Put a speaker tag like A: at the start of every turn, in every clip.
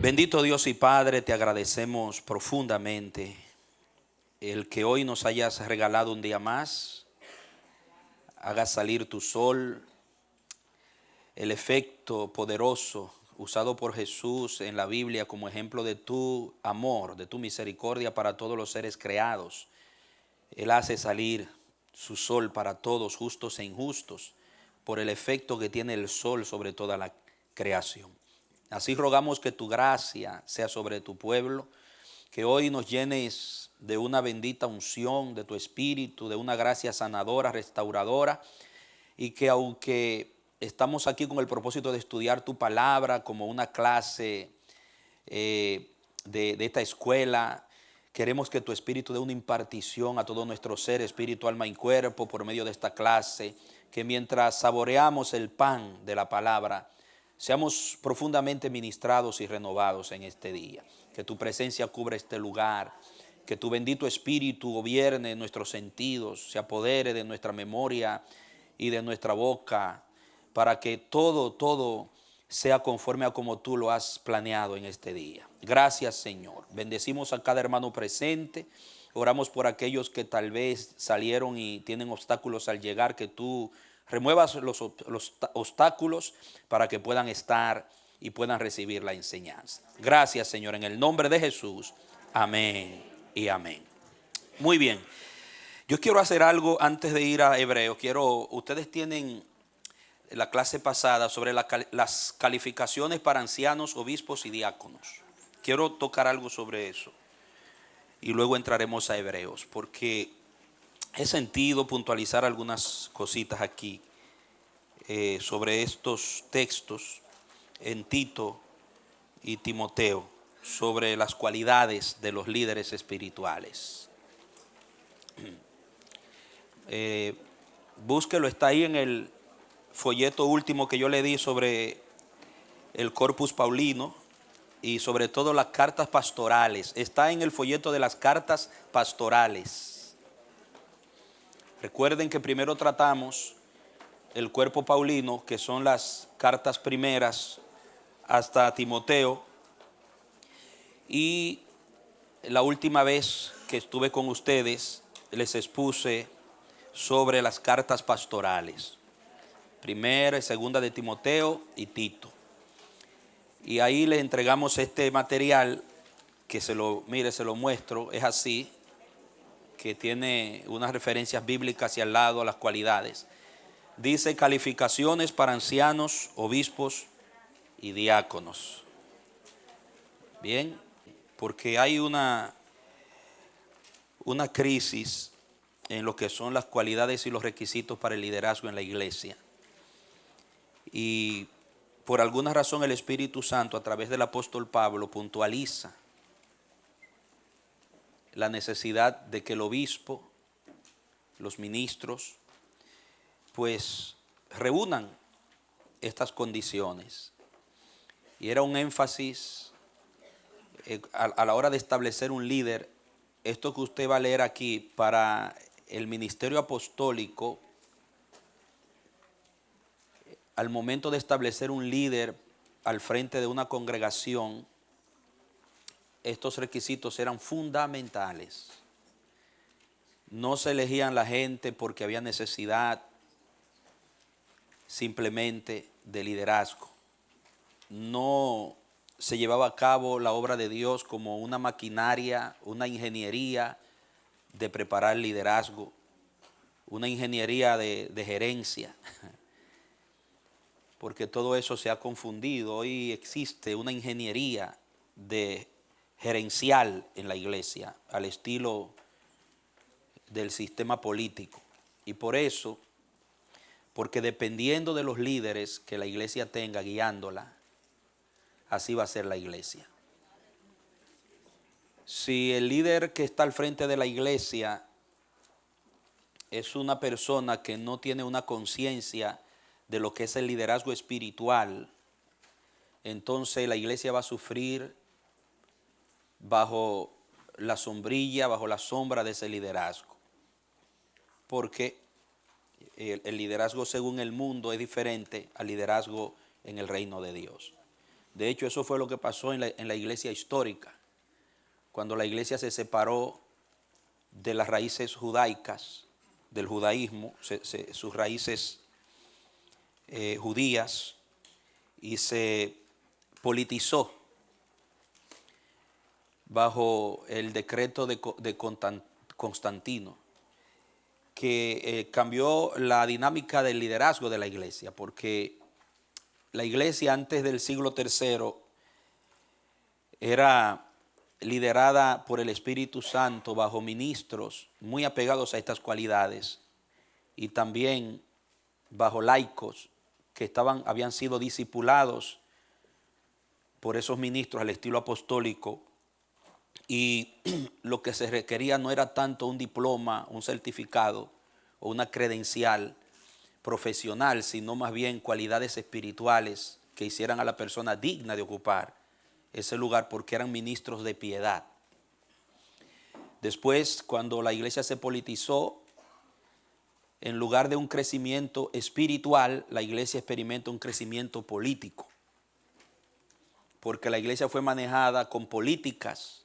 A: Bendito Dios y Padre, te agradecemos profundamente el que hoy nos hayas regalado un día más, hagas salir tu sol, el efecto poderoso usado por Jesús en la Biblia como ejemplo de tu amor, de tu misericordia para todos los seres creados. Él hace salir su sol para todos, justos e injustos, por el efecto que tiene el sol sobre toda la creación. Así rogamos que tu gracia sea sobre tu pueblo, que hoy nos llenes de una bendita unción de tu espíritu, de una gracia sanadora, restauradora, y que aunque estamos aquí con el propósito de estudiar tu palabra como una clase de esta escuela, queremos que tu espíritu dé una impartición a todo nuestro ser, espíritu, alma y cuerpo por medio de esta clase, que mientras saboreamos el pan de la palabra, seamos profundamente ministrados y renovados en este día. Que tu presencia cubra este lugar, que tu bendito espíritu gobierne nuestros sentidos, se apodere de nuestra memoria y de nuestra boca, para que todo sea conforme a como tú lo has planeado en este día. Gracias, Señor. Bendecimos a cada hermano presente. Oramos por aquellos que tal vez salieron y tienen obstáculos al llegar, que tú remuevas los obstáculos para que puedan estar y puedan recibir la enseñanza. Gracias, Señor, en el nombre de Jesús. Amén y amén. Muy bien. Yo quiero hacer algo antes de ir a Hebreos. Ustedes tienen la clase pasada sobre las calificaciones para ancianos, obispos y diáconos. Quiero tocar algo sobre eso y luego entraremos a Hebreos, porque he sentido puntualizar algunas cositas aquí sobre estos textos en Tito y Timoteo, sobre las cualidades de los líderes espirituales. Búsquelo, está ahí en el folleto último que yo le di sobre el Corpus Paulino y sobre todo las cartas pastorales. Está en el folleto de las cartas pastorales. Recuerden que primero tratamos el cuerpo paulino, que son las cartas primeras hasta Timoteo, y la última vez que estuve con ustedes les expuse sobre las cartas pastorales, primera y segunda de Timoteo y Tito. Y ahí les entregamos este material que se lo muestro, es así, que tiene unas referencias bíblicas y al lado las cualidades. Dice calificaciones para ancianos, obispos y diáconos. Bien, porque hay una crisis en lo que son las cualidades y los requisitos para el liderazgo en la iglesia. Y por alguna razón el Espíritu Santo a través del apóstol Pablo puntualiza la necesidad de que el obispo, los ministros, pues reúnan estas condiciones. Y era un énfasis a la hora de establecer un líder. Esto que usted va a leer aquí para el ministerio apostólico, al momento de establecer un líder al frente de una congregación, estos requisitos eran fundamentales. No se elegían la gente porque había necesidad simplemente de liderazgo. No se llevaba a cabo la obra de Dios como una maquinaria, una ingeniería de preparar liderazgo, una ingeniería de gerencia, porque todo eso se ha confundido. Hoy existe una ingeniería gerencial en la iglesia, al estilo del sistema político. Y por eso, porque dependiendo de los líderes que la iglesia tenga guiándola, así va a ser la iglesia. Si el líder que está al frente de la iglesia es una persona que no tiene una conciencia de lo que es el liderazgo espiritual, entonces la iglesia va a sufrir bajo la sombrilla, bajo la sombra de ese liderazgo. Porque el liderazgo según el mundo es diferente al liderazgo en el reino de Dios. De hecho, eso fue lo que pasó en la iglesia histórica, cuando la iglesia se separó de las raíces judaicas, del judaísmo, sus raíces judías, y se politizó bajo el decreto de Constantino, que cambió la dinámica del liderazgo de la iglesia, porque la iglesia antes del siglo III era liderada por el Espíritu Santo bajo ministros muy apegados a estas cualidades y también bajo laicos que habían sido discipulados por esos ministros al estilo apostólico, y lo que se requería no era tanto un diploma, un certificado o una credencial profesional, sino más bien cualidades espirituales que hicieran a la persona digna de ocupar ese lugar, porque eran ministros de piedad. Después, cuando la iglesia se politizó, en lugar de un crecimiento espiritual, la iglesia experimenta un crecimiento político, porque la iglesia fue manejada con políticas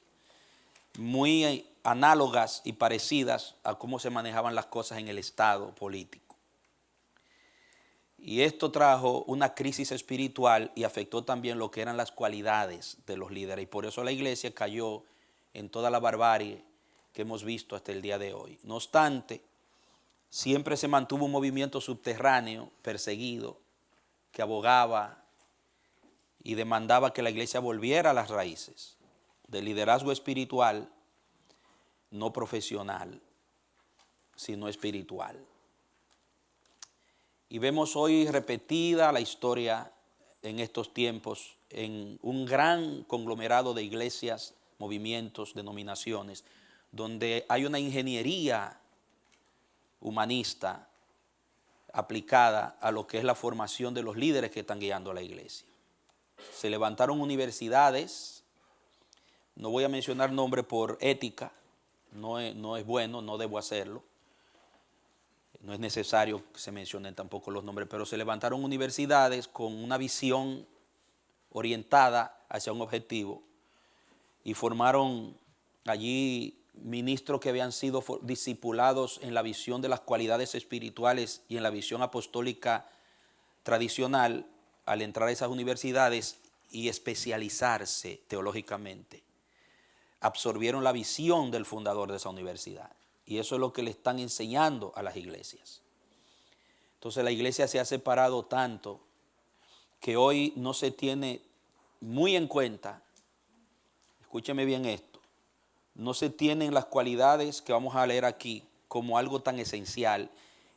A: muy análogas y parecidas a cómo se manejaban las cosas en el estado político. Y esto trajo una crisis espiritual y afectó también lo que eran las cualidades de los líderes. Y por eso la iglesia cayó en toda la barbarie que hemos visto hasta el día de hoy. No obstante, siempre se mantuvo un movimiento subterráneo, perseguido, que abogaba y demandaba que la iglesia volviera a las raíces del liderazgo espiritual, no profesional, sino espiritual. Y vemos hoy repetida la historia en estos tiempos en un gran conglomerado de iglesias, movimientos, denominaciones, donde hay una ingeniería humanista aplicada a lo que es la formación de los líderes que están guiando a la iglesia. Se levantaron universidades. No voy a mencionar nombres por ética, no es bueno, no debo hacerlo. No es necesario que se mencionen tampoco los nombres, pero se levantaron universidades con una visión orientada hacia un objetivo y formaron allí ministros que habían sido discipulados en la visión de las cualidades espirituales y en la visión apostólica tradicional al entrar a esas universidades y especializarse teológicamente. Absorbieron la visión del fundador de esa universidad. Y eso es lo que le están enseñando a las iglesias. Entonces la iglesia se ha separado tanto que hoy no se tiene muy en cuenta, escúcheme bien esto, no se tienen las cualidades que vamos a leer aquí como algo tan esencial,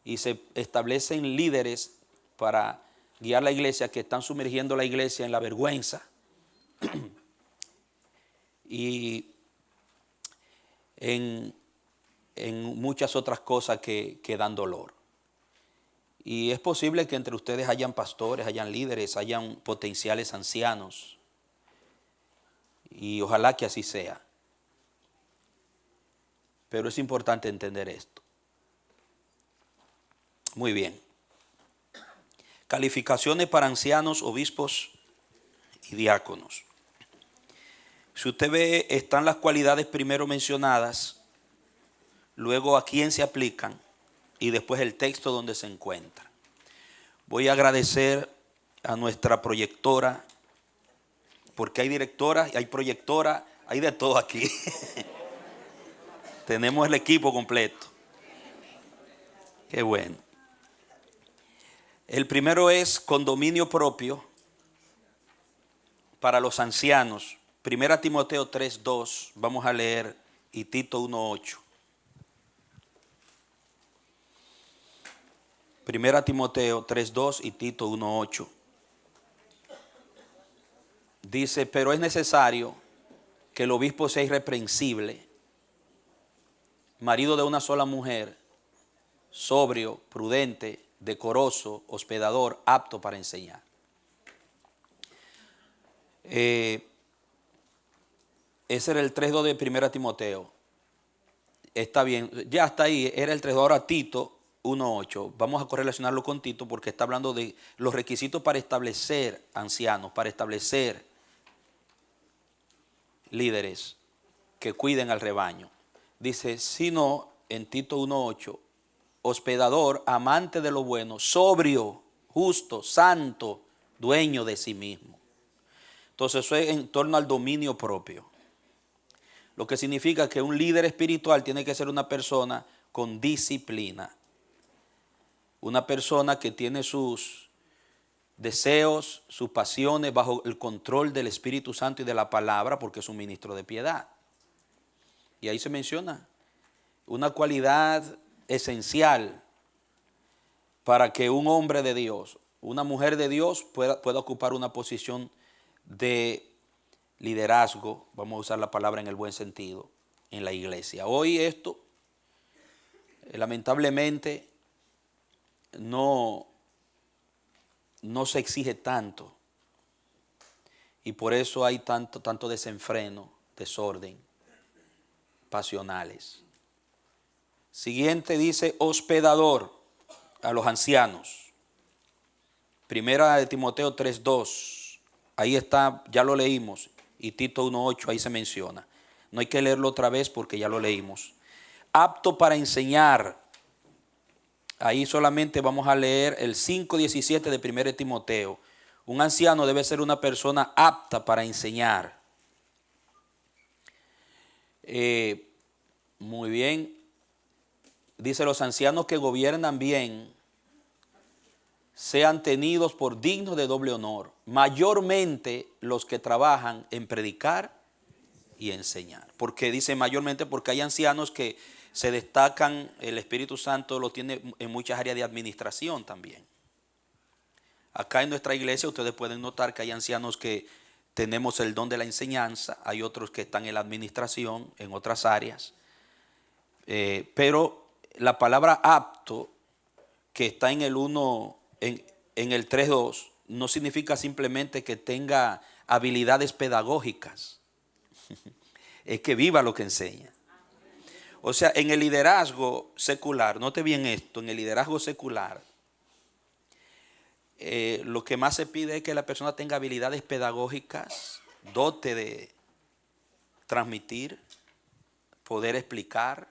A: y se establecen líderes para guiar la iglesia que están sumergiendo la iglesia en la vergüenza y en muchas otras cosas que dan dolor. Y es posible que entre ustedes hayan pastores, hayan líderes, hayan potenciales ancianos. Y ojalá que así sea. Pero es importante entender esto. Muy bien. Calificaciones para ancianos, obispos y diáconos. Si usted ve, están las cualidades primero mencionadas, luego a quién se aplican y después el texto donde se encuentra. Voy a agradecer a nuestra proyectora, porque hay directora, hay proyectora, hay de todo aquí. Tenemos el equipo completo. Qué bueno. El primero es con dominio propio para los ancianos. 1 Timoteo 3:2, vamos a leer, y Tito 1:8. 1 Timoteo 3:2 y Tito 1:8. Dice, pero es necesario que el obispo sea irreprensible, marido de una sola mujer, sobrio, prudente, decoroso, hospedador, apto para enseñar. Ese era el 3:2 de 1 Timoteo. Está bien, ya está ahí, era el 3:2. Ahora Tito 1:8. Vamos a correlacionarlo con Tito porque está hablando de los requisitos para establecer ancianos, para establecer líderes que cuiden al rebaño. Dice, sino en Tito 1:8, hospedador, amante de lo bueno, sobrio, justo, santo, dueño de sí mismo. Entonces eso es en torno al dominio propio. Lo que significa que un líder espiritual tiene que ser una persona con disciplina. Una persona que tiene sus deseos, sus pasiones bajo el control del Espíritu Santo y de la palabra, porque es un ministro de piedad. Y ahí se menciona una cualidad esencial para que un hombre de Dios, una mujer de Dios pueda ocupar una posición de liderazgo, vamos a usar la palabra en el buen sentido, en la iglesia. Hoy esto, lamentablemente, no se exige tanto y por eso hay tanto desenfreno, desorden, pasionales. Siguiente dice hospedador a los ancianos. Primera de Timoteo 3:2. Ahí está, ya lo leímos. Y Tito 1:8, ahí se menciona. No hay que leerlo otra vez porque ya lo leímos. Apto para enseñar. Ahí solamente vamos a leer el 5:17 de 1 de Timoteo. Un anciano debe ser una persona apta para enseñar. Muy bien. Dice, los ancianos que gobiernan bien sean tenidos por dignos de doble honor, mayormente los que trabajan en predicar y enseñar. Porque dice mayormente porque hay ancianos que se destacan, el Espíritu Santo lo tiene en muchas áreas de administración también. Acá en nuestra iglesia ustedes pueden notar que hay ancianos que tenemos el don de la enseñanza, hay otros que están en la administración, en otras áreas. Pero la palabra apto, que está en el 1, en el 3:2, no significa simplemente que tenga habilidades pedagógicas. Es que viva lo que enseña. O sea, en el liderazgo secular, note bien esto, en el liderazgo secular, lo que más se pide es que la persona tenga habilidades pedagógicas, dote de transmitir, poder explicar,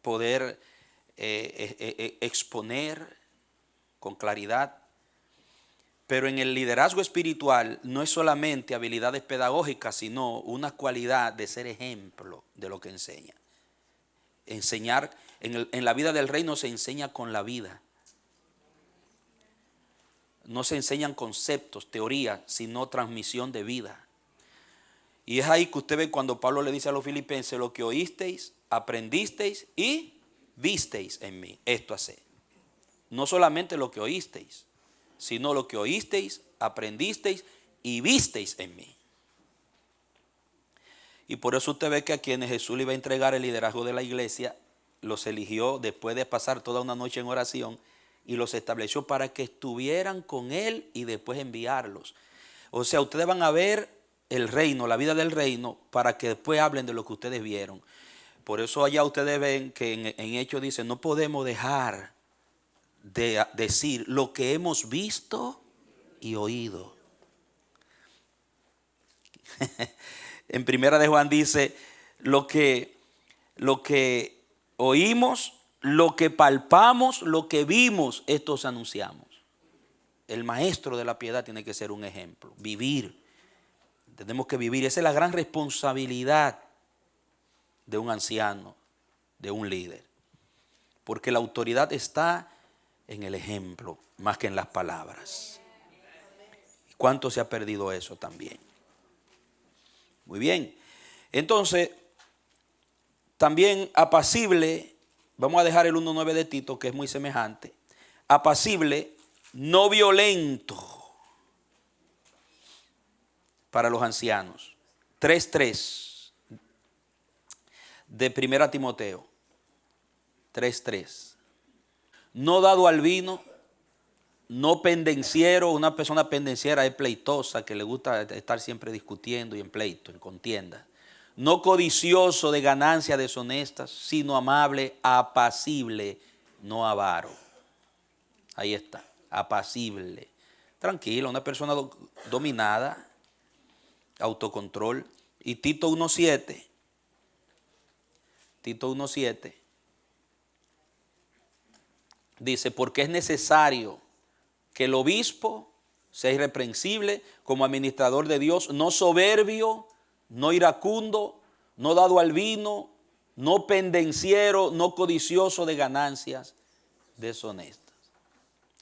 A: poder exponer con claridad. Pero en el liderazgo espiritual no es solamente habilidades pedagógicas, sino una cualidad de ser ejemplo de lo que enseña. Enseñar, en la vida del reino se enseña con la vida. No se enseñan conceptos, teorías, sino transmisión de vida. Y es ahí que usted ve cuando Pablo le dice a los filipenses, lo que oísteis, aprendisteis y visteis en mí, esto haced. No solamente lo que oísteis, sino lo que oísteis, aprendisteis y visteis en mí. Y por eso usted ve que a quienes Jesús le iba a entregar el liderazgo de la iglesia, los eligió después de pasar toda una noche en oración y los estableció para que estuvieran con él y después enviarlos. O sea, ustedes van a ver el reino, la vida del reino, para que después hablen de lo que ustedes vieron. Por eso allá ustedes ven que en Hechos dice, no podemos dejar de decir lo que hemos visto y oído. En Primera de Juan dice, lo que oímos, lo que palpamos, lo que vimos, estos anunciamos. El maestro de la piedad tiene que ser un ejemplo, vivir. Tenemos que vivir, esa es la gran responsabilidad de un anciano, de un líder. Porque la autoridad está en el ejemplo, más que en las palabras. ¿Cuánto se ha perdido eso también? Muy bien. Entonces, también apacible, vamos a dejar el 1:9 de Tito, que es muy semejante. Apacible, no violento para los ancianos. 3:3 de 1 Timoteo. 3:3. No dado al vino, no pendenciero. Una persona pendenciera es pleitosa, que le gusta estar siempre discutiendo y en pleito, en contienda. No codicioso de ganancias deshonestas, sino amable, apacible, no avaro. Ahí está, apacible, tranquila, una persona dominada, autocontrol. Y Tito 1:7, Tito 1:7 dice, porque es necesario que el obispo sea irreprensible como administrador de Dios, no soberbio, no iracundo, no dado al vino, no pendenciero, no codicioso de ganancias deshonestas.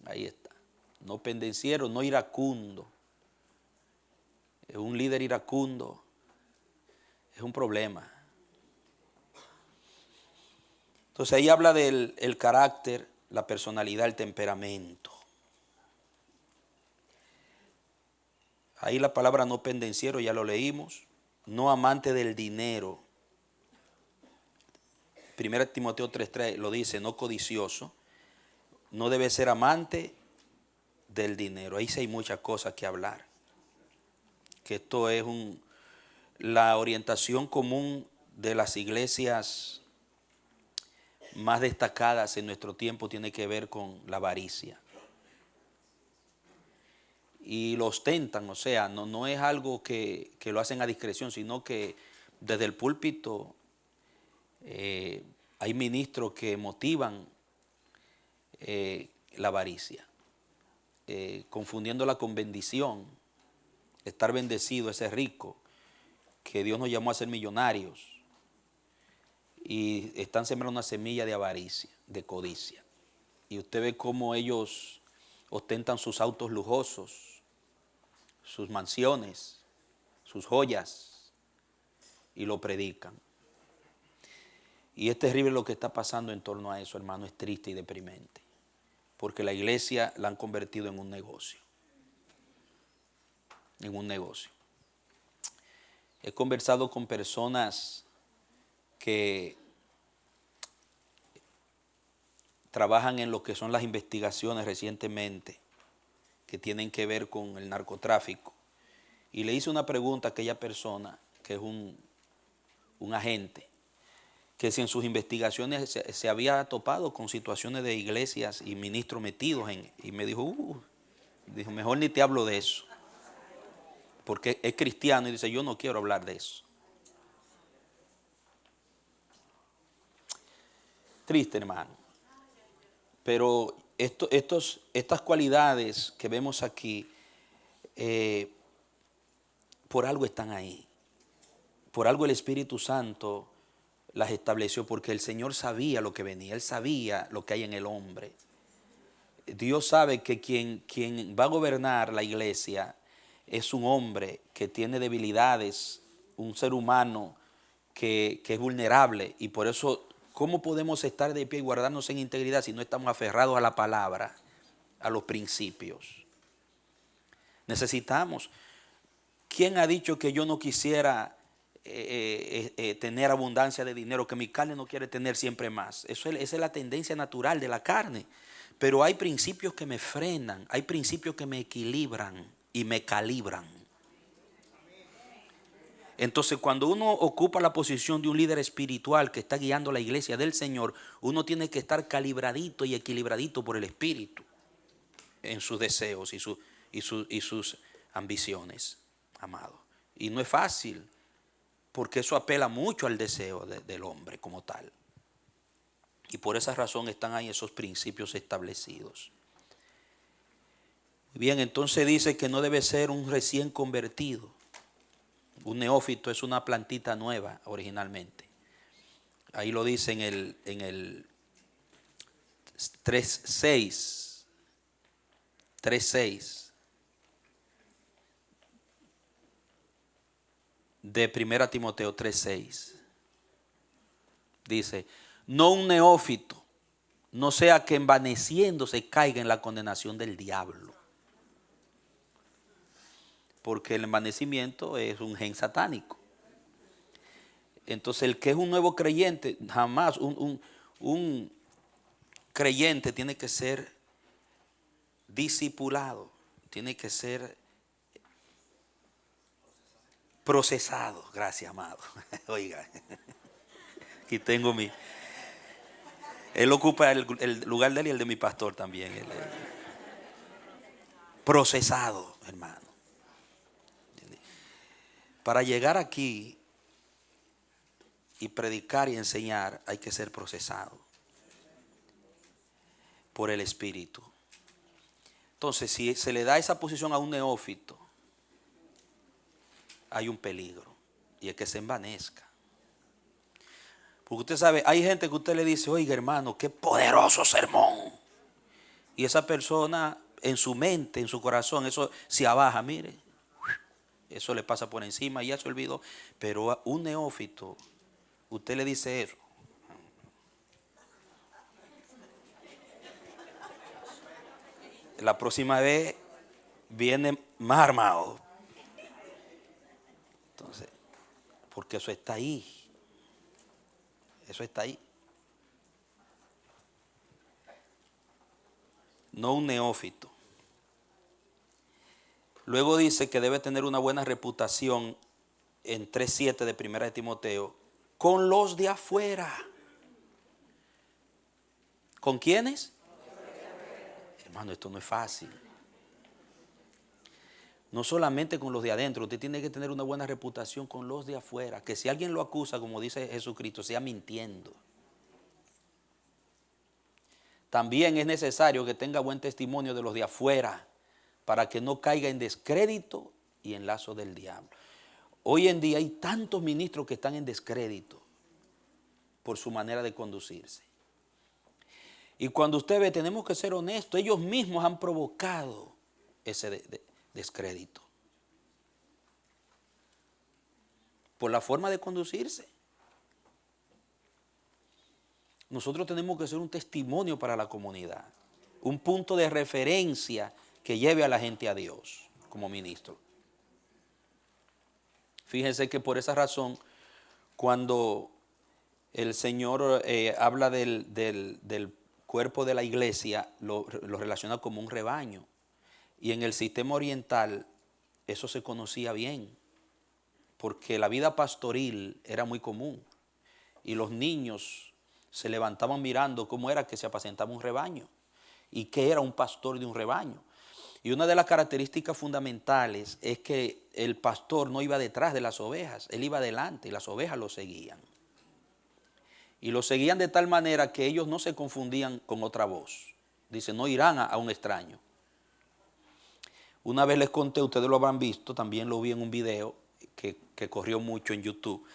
A: Ahí está. No pendenciero, no iracundo. Es un líder iracundo. Es un problema. Entonces ahí habla del carácter, la personalidad, el temperamento. Ahí la palabra no pendenciero ya lo leímos. No amante del dinero. 1 Timoteo 3:3 lo dice, no codicioso. No debe ser amante del dinero. Ahí sí hay muchas cosas que hablar. Que esto es la orientación común de las iglesias más destacadas en nuestro tiempo tiene que ver con la avaricia. Y lo ostentan, o sea, no es algo que lo hacen a discreción, sino que desde el púlpito hay ministros que motivan la avaricia, confundiéndola con bendición. Estar bendecido, ese rico, que Dios nos llamó a ser millonarios. Y están sembrando una semilla de avaricia, de codicia. Y usted ve cómo ellos ostentan sus autos lujosos, sus mansiones, sus joyas, y lo predican. Y es terrible lo que está pasando en torno a eso, hermano, es triste y deprimente. Porque la iglesia la han convertido en un negocio. En un negocio. He conversado con personas que trabajan en lo que son las investigaciones recientemente, que tienen que ver con el narcotráfico. Y le hice una pregunta a aquella persona, que es un agente, que si en sus investigaciones se había topado con situaciones de iglesias y ministros metidos y me dijo, mejor ni te hablo de eso, porque es cristiano y dice, yo no quiero hablar de eso. Triste, hermano. Pero estas cualidades que vemos aquí, por algo están ahí. Por algo el Espíritu Santo las estableció, porque el Señor sabía lo que venía, Él sabía lo que hay en el hombre. Dios sabe que quien va a gobernar la iglesia es un hombre que tiene debilidades, un ser humano que es vulnerable, y por eso, ¿cómo podemos estar de pie y guardarnos en integridad si no estamos aferrados a la palabra, a los principios? Necesitamos. ¿Quién ha dicho que yo no quisiera tener abundancia de dinero, que mi carne no quiere tener siempre más? Esa es la tendencia natural de la carne. Pero hay principios que me frenan, hay principios que me equilibran y me calibran. Entonces, cuando uno ocupa la posición de un líder espiritual que está guiando la iglesia del Señor, uno tiene que estar calibradito y equilibradito por el Espíritu en sus deseos y sus ambiciones, amado. Y no es fácil, porque eso apela mucho al deseo del hombre como tal. Y por esa razón están ahí esos principios establecidos. Bien, entonces dice que no debe ser un recién convertido. Un neófito es una plantita nueva originalmente. Ahí lo dice en el 3:6. 3:6 de 1 Timoteo 3:6. Dice, no un neófito, no sea que envaneciéndose caiga en la condenación del diablo. Porque el envanecimiento es un gen satánico. Entonces el que es un nuevo creyente, jamás un creyente tiene que ser discipulado, tiene que ser procesado. Gracias, amado. Oiga, aquí tengo Él ocupa el lugar de él y el de mi pastor también. Procesado, hermano. Para llegar aquí y predicar y enseñar hay que ser procesado por el Espíritu. Entonces, si se le da esa posición a un neófito, hay un peligro y es que se envanezca. Porque usted sabe, hay gente que usted le dice, oiga hermano, qué poderoso sermón. Y esa persona en su mente, en su corazón, eso se abaja, mire. Eso le pasa por encima y ya se olvidó. Pero a un neófito, usted le dice eso. La próxima vez viene más armado. Entonces, porque eso está ahí. Eso está ahí. No un neófito. Luego dice que debe tener una buena reputación en 3:7 de 1 de Timoteo con los de afuera. ¿Con quiénes? Hermano, esto no es fácil. No solamente con los de adentro, usted tiene que tener una buena reputación con los de afuera. Que si alguien lo acusa, como dice Jesucristo, sea mintiendo. También es necesario que tenga buen testimonio de los de afuera para que no caiga en descrédito y en lazo del diablo. Hoy en día hay tantos ministros que están en descrédito por su manera de conducirse. Y cuando usted ve, tenemos que ser honestos, ellos mismos han provocado ese descrédito por la forma de conducirse. Nosotros tenemos que ser un testimonio para la comunidad, un punto de referencia que lleve a la gente a Dios como ministro. Fíjense que por esa razón, cuando el Señor habla del cuerpo de la iglesia, lo relaciona como un rebaño. Y en el sistema oriental eso se conocía bien, porque la vida pastoril era muy común. Y los niños se levantaban mirando cómo era que se apacentaba un rebaño y qué era un pastor de un rebaño. Y una de las características fundamentales es que el pastor no iba detrás de las ovejas, él iba adelante y las ovejas lo seguían. Y lo seguían de tal manera que ellos no se confundían con otra voz. Dice, no irán a un extraño. Una vez les conté, ustedes lo habrán visto, también lo vi en un video que corrió mucho en YouTube,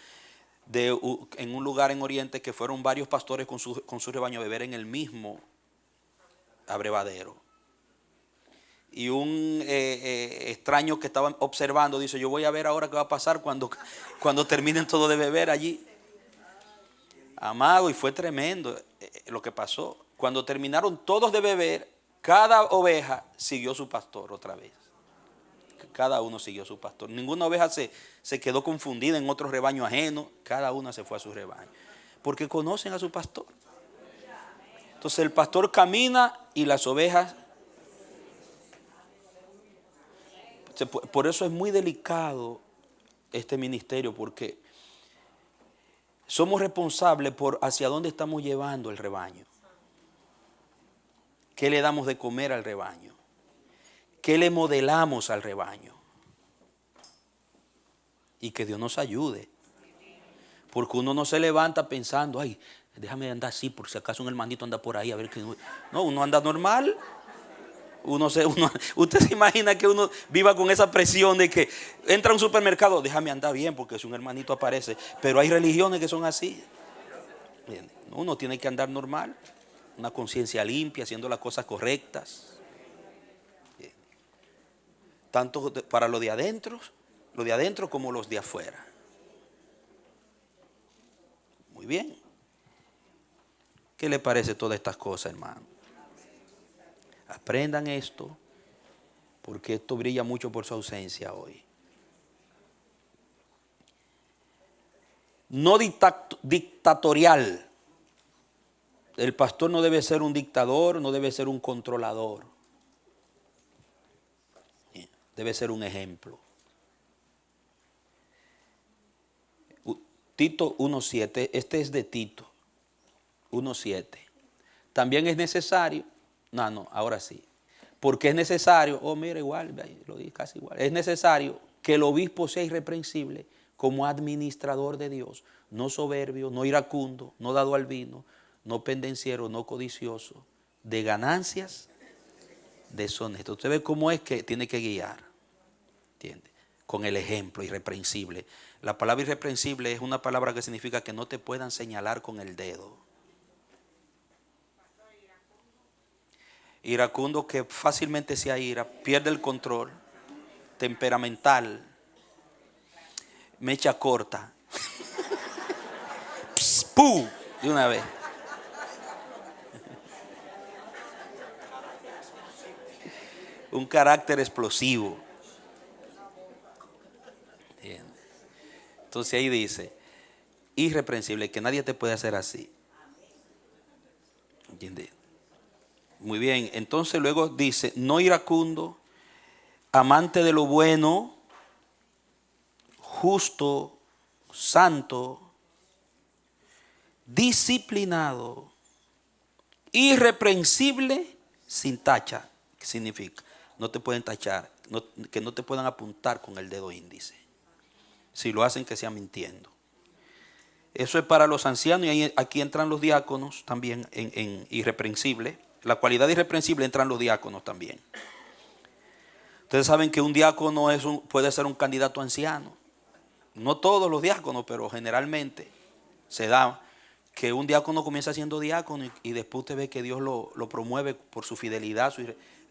A: en un lugar en Oriente que fueron varios pastores con su rebaño a beber en el mismo abrevadero. Y un extraño que estaba observando dice, yo voy a ver ahora qué va a pasar cuando terminen todo de beber allí. Amado, y fue tremendo lo que pasó. Cuando terminaron todos de beber, cada oveja siguió su pastor otra vez. Cada uno siguió su pastor. Ninguna oveja se quedó confundida en otro rebaño ajeno. Cada una se fue a su rebaño. Porque conocen a su pastor. Entonces el pastor camina y las ovejas. Por eso es muy delicado este ministerio, porque somos responsables por hacia dónde estamos llevando el rebaño. ¿Qué le damos de comer al rebaño? ¿Qué le modelamos al rebaño? Y que Dios nos ayude. Porque uno no se levanta pensando, ay, déjame andar así, por si acaso un hermanito anda por ahí, a ver qué. No, uno anda normal. Usted se imagina que uno viva con esa presión de que entra a un supermercado, déjame andar bien porque si un hermanito aparece. Pero hay religiones que son así. Uno tiene que andar normal, una conciencia limpia, haciendo las cosas correctas. Tanto para los de adentro como los de afuera. Muy bien. ¿Qué le parece todas estas cosas, hermano? Aprendan esto, porque esto brilla mucho por su ausencia hoy. No dictatorial. El pastor no debe ser un dictador, no debe ser un controlador. Debe ser un ejemplo. Tito 1:7, este es de Tito 1:7. También es necesario, no, ahora sí. Porque es necesario, mira, igual, lo dije casi igual. Es necesario que el obispo sea irreprensible como administrador de Dios, no soberbio, no iracundo, no dado al vino, no pendenciero, no codicioso, de ganancias deshonestas. Usted ve cómo es que tiene que guiar, ¿entiende? Con el ejemplo, irreprensible. La palabra irreprensible es una palabra que significa que no te puedan señalar con el dedo. Iracundo, que fácilmente se aira, pierde el control, temperamental, mecha corta, Pss, ¡pum!, de una vez. Un carácter explosivo. Entonces ahí dice, irreprensible, que nadie te puede hacer así. ¿Entiendes? Muy bien, entonces luego dice, no iracundo, amante de lo bueno, justo, santo, disciplinado, irreprensible, sin tacha. ¿Qué significa? No te pueden tachar, que no te puedan apuntar con el dedo índice. Si lo hacen, que sea mintiendo. Eso es para los ancianos, y aquí entran los diáconos también en irreprensible. La cualidad de irreprensible entran los diáconos también. Ustedes saben que un diácono puede ser un candidato anciano. No todos los diáconos, pero generalmente se da que un diácono comienza siendo diácono y después usted ve que Dios lo promueve por su fidelidad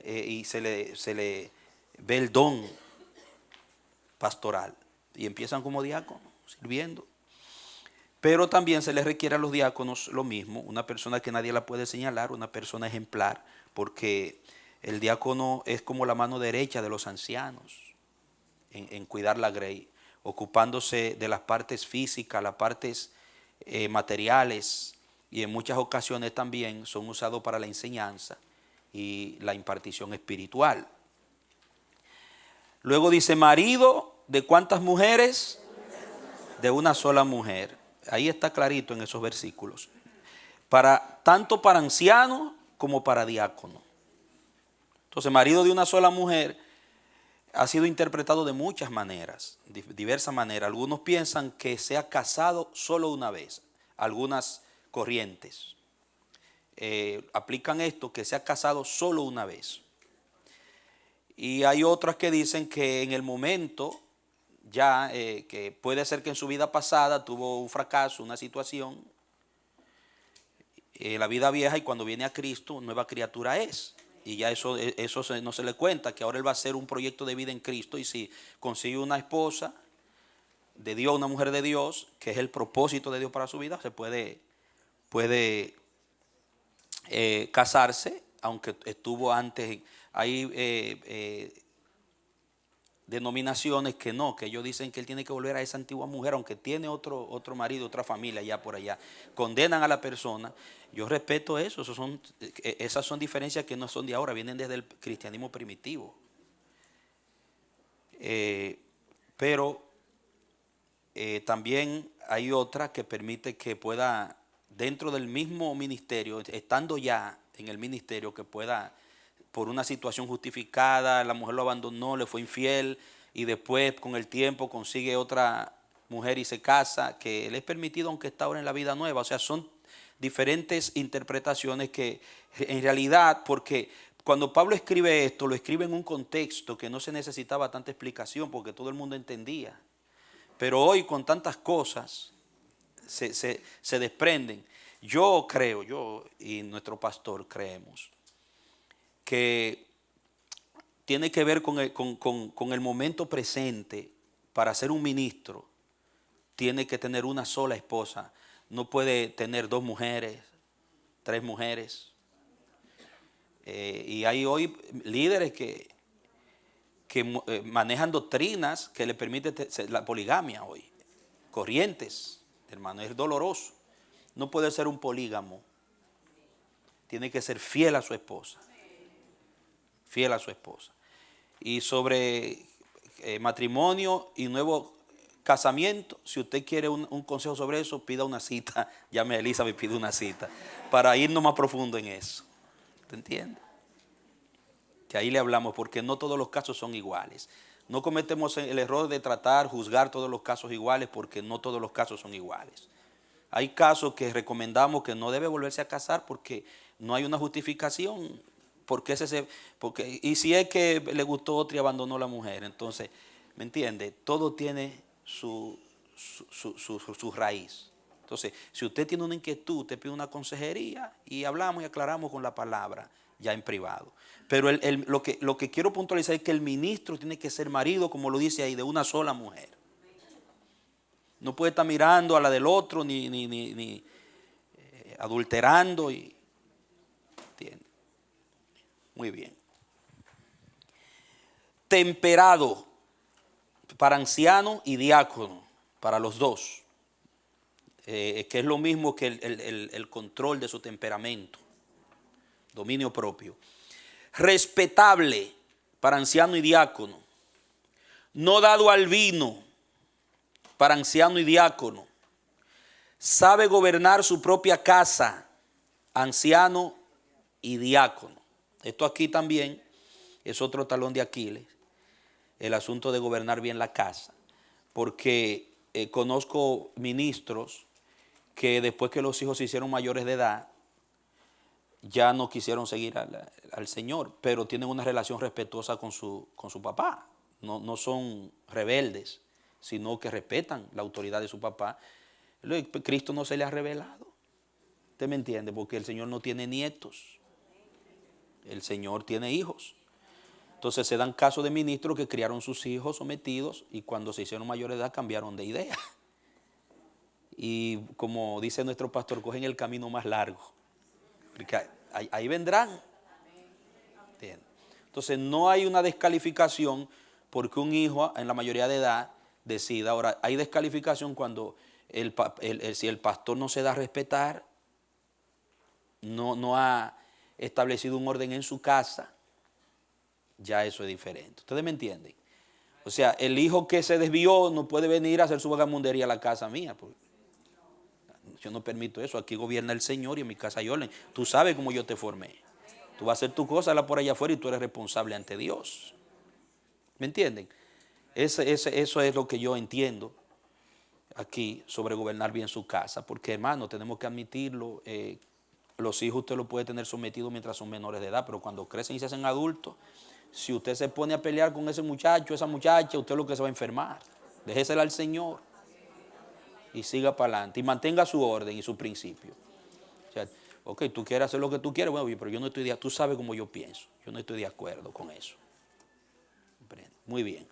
A: y se le ve el don pastoral. Y empiezan como diáconos, sirviendo. Pero también se les requiere a los diáconos lo mismo, una persona que nadie la puede señalar, una persona ejemplar, porque el diácono es como la mano derecha de los ancianos en cuidar la grey, ocupándose de las partes físicas, las partes materiales, y en muchas ocasiones también son usados para la enseñanza y la impartición espiritual. Luego dice, marido de ¿cuántas mujeres? De una sola mujer. Ahí está clarito en esos versículos. Tanto para anciano como para diácono. Entonces, marido de una sola mujer ha sido interpretado de muchas maneras, diversas maneras. Algunos piensan que se ha casado solo una vez. Algunas corrientes aplican esto, que se ha casado solo una vez. Y hay otras que dicen que en el momento ya, que puede ser que en su vida pasada tuvo un fracaso, una situación, la vida vieja, y cuando viene a Cristo, nueva criatura es. Y ya eso no se le cuenta, que ahora él va a hacer un proyecto de vida en Cristo, y si consigue una esposa de Dios, una mujer de Dios, que es el propósito de Dios para su vida, se puede casarse, aunque estuvo antes. Hay denominaciones que no, que ellos dicen que él tiene que volver a esa antigua mujer, aunque tiene otro marido, otra familia allá por allá. Condenan a la persona. Yo respeto eso, esas son diferencias que no son de ahora, vienen desde el cristianismo primitivo. Pero también hay otra que permite que pueda, dentro del mismo ministerio, estando ya en el ministerio, que pueda, por una situación justificada, la mujer lo abandonó, le fue infiel, y después con el tiempo consigue otra mujer y se casa, que le es permitido aunque está ahora en la vida nueva. O sea, son diferentes interpretaciones que en realidad, porque cuando Pablo escribe esto, lo escribe en un contexto que no se necesitaba tanta explicación, porque todo el mundo entendía. Pero hoy, con tantas cosas, se desprenden. Yo y nuestro pastor creemos que tiene que ver con el momento presente. Para ser un ministro, tiene que tener una sola esposa. No puede tener 2 mujeres, 3 mujeres. Y hay hoy líderes que manejan doctrinas que le permiten la poligamia hoy. Corrientes, hermano, es doloroso. No puede ser un polígamo. Tiene que ser fiel a su esposa. Y sobre matrimonio y nuevo casamiento, si usted quiere un consejo sobre eso, pida una cita. Llame a Elizabeth y pide una cita para irnos más profundo en eso. ¿Te entiende? Que ahí le hablamos, porque no todos los casos son iguales. No cometemos el error de juzgar todos los casos iguales, porque no todos los casos son iguales. Hay casos que recomendamos que no debe volverse a casar porque no hay una justificación. Y si es que le gustó otro y abandonó a la mujer, entonces, ¿me entiende? Todo tiene su raíz. Entonces, si usted tiene una inquietud, usted pide una consejería y hablamos y aclaramos con la palabra, ya en privado. Pero lo que quiero puntualizar es que el ministro tiene que ser marido, como lo dice ahí, de una sola mujer. No puede estar mirando a la del otro, ni adulterando. ¿Entiende? Muy bien. Temperado para anciano y diácono, para los dos. Que es lo mismo que el control de su temperamento, dominio propio. Respetable para anciano y diácono. No dado al vino para anciano y diácono. Sabe gobernar su propia casa, anciano y diácono. Esto aquí también es otro talón de Aquiles, el asunto de gobernar bien la casa, porque conozco ministros que después que los hijos se hicieron mayores de edad, ya no quisieron seguir al Señor, pero tienen una relación respetuosa con su papá. No son rebeldes, sino que respetan la autoridad de su papá. Cristo no se le ha revelado. ¿Usted me entiende? Porque el Señor no tiene nietos. El Señor tiene hijos. Entonces se dan casos de ministros que criaron sus hijos sometidos y cuando se hicieron mayores de edad cambiaron de idea. Y como dice nuestro pastor, cogen el camino más largo. Porque ahí vendrán. ¿Entiende? Entonces no hay una descalificación porque un hijo en la mayoría de edad decida. Ahora, hay descalificación cuando si el pastor no se da a respetar, no ha establecido un orden en su casa, ya eso es diferente. ¿Ustedes me entienden? O sea, el hijo que se desvió no puede venir a hacer su vagamundería a la casa mía. Porque yo no permito eso. Aquí gobierna el Señor y en mi casa hay orden. Tú sabes cómo yo te formé. Tú vas a hacer tu cosa, la por allá afuera y tú eres responsable ante Dios. ¿Me entienden? Eso es lo que yo entiendo aquí sobre gobernar bien su casa. Porque, hermano, tenemos que admitirlo. Los hijos usted los puede tener sometidos mientras son menores de edad, pero cuando crecen y se hacen adultos, si usted se pone a pelear con ese muchacho, esa muchacha, usted es lo que se va a enfermar. Déjesela al Señor y siga para adelante y mantenga su orden y su principio. O sea, ok, tú quieres hacer lo que tú quieres, bueno, pero yo no estoy de acuerdo. Tú sabes cómo yo pienso, yo no estoy de acuerdo con eso. Muy bien.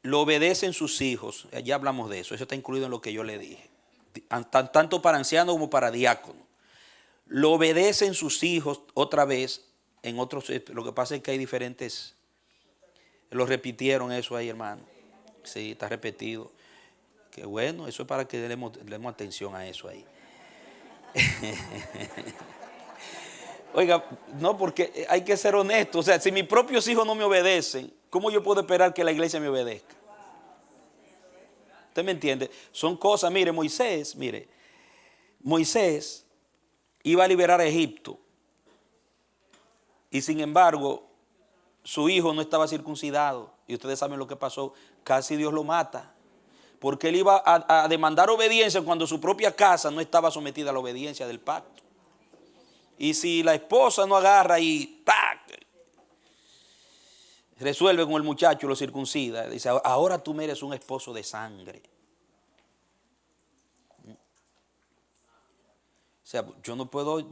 A: Lo obedecen sus hijos, ya hablamos de eso está incluido en lo que yo le dije, tanto para anciano como para diácono. Lo obedecen sus hijos otra vez, en otros, lo que pasa es que hay diferentes, lo repitieron eso ahí, hermano, sí, está repetido, qué bueno, eso es para que le demos atención a eso ahí. Oiga, no, porque hay que ser honesto, o sea, si mis propios hijos no me obedecen, ¿cómo yo puedo esperar que la iglesia me obedezca? ¿Usted me entiende? Son cosas, Moisés iba a liberar a Egipto y sin embargo su hijo no estaba circuncidado y ustedes saben lo que pasó, casi Dios lo mata porque él iba a demandar obediencia cuando su propia casa no estaba sometida a la obediencia del pacto. Y si la esposa no agarra y ¡tac!, resuelve con el muchacho y lo circuncida, dice, ahora tú me eres un esposo de sangre. O sea, yo no puedo